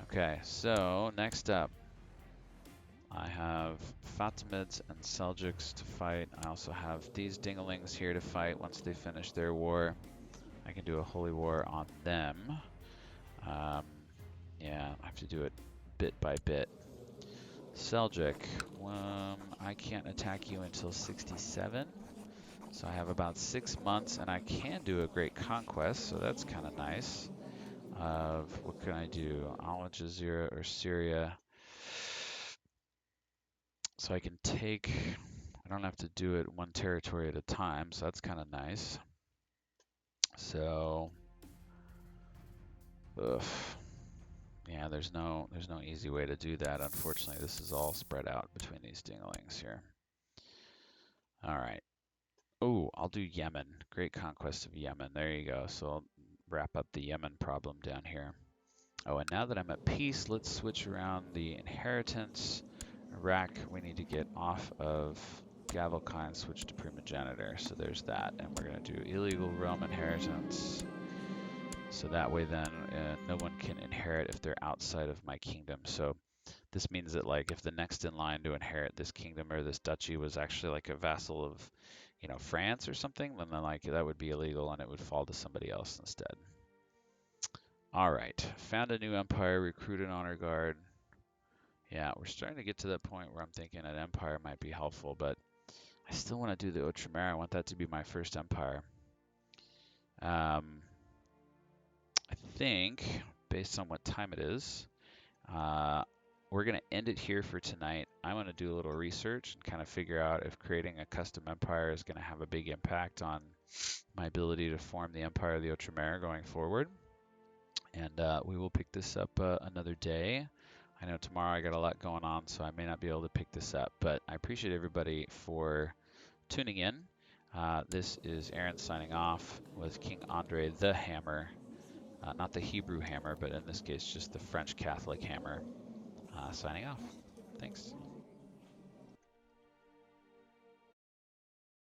Okay, so next up, I have Fatimids and Seljuks to fight. I also have these dinglings here to fight once they finish their war. I can do a holy war on them. Yeah, I have to do it bit by bit. Seljuk, I can't attack you until 67. So I have about 6 months, and I can do a great conquest, so that's kind of nice. What can I do? Al Jazeera or Syria. So I can take, I don't have to do it one territory at a time, so that's kind of nice. So, yeah, there's no easy way to do that. Unfortunately, this is all spread out between these dinglings here. All right. Oh, I'll do Yemen. Great conquest of Yemen. There you go. So I'll wrap up the Yemen problem down here. Oh, and now that I'm at peace, let's switch around the inheritance. Iraq, we need to get off of Gavelkind and switch to primogeniture. So there's that. And we're going to do illegal realm inheritance. So that way then no one can inherit if they're outside of my kingdom. So this means that like if the next in line to inherit this kingdom or this duchy was actually like a vassal of, France or something, then like that would be illegal and it would fall to somebody else instead. All right, found a new empire, recruit an honor guard. Yeah, we're starting to get to that point where I'm thinking an empire might be helpful, but I still want to do the Outremer. I want that to be my first empire. I think, based on what time it is, uh, we're going to end it here for tonight. I'm going to do a little research and kind of figure out if creating a custom empire is going to have a big impact on my ability to form the Empire of the Outremer going forward. And we will pick this up another day. I know tomorrow I got a lot going on, so I may not be able to pick this up, but I appreciate everybody for tuning in. This is Aaron signing off with King Andre the Hammer. Not the Hebrew hammer, but in this case, just the French Catholic hammer. Signing off. Thanks.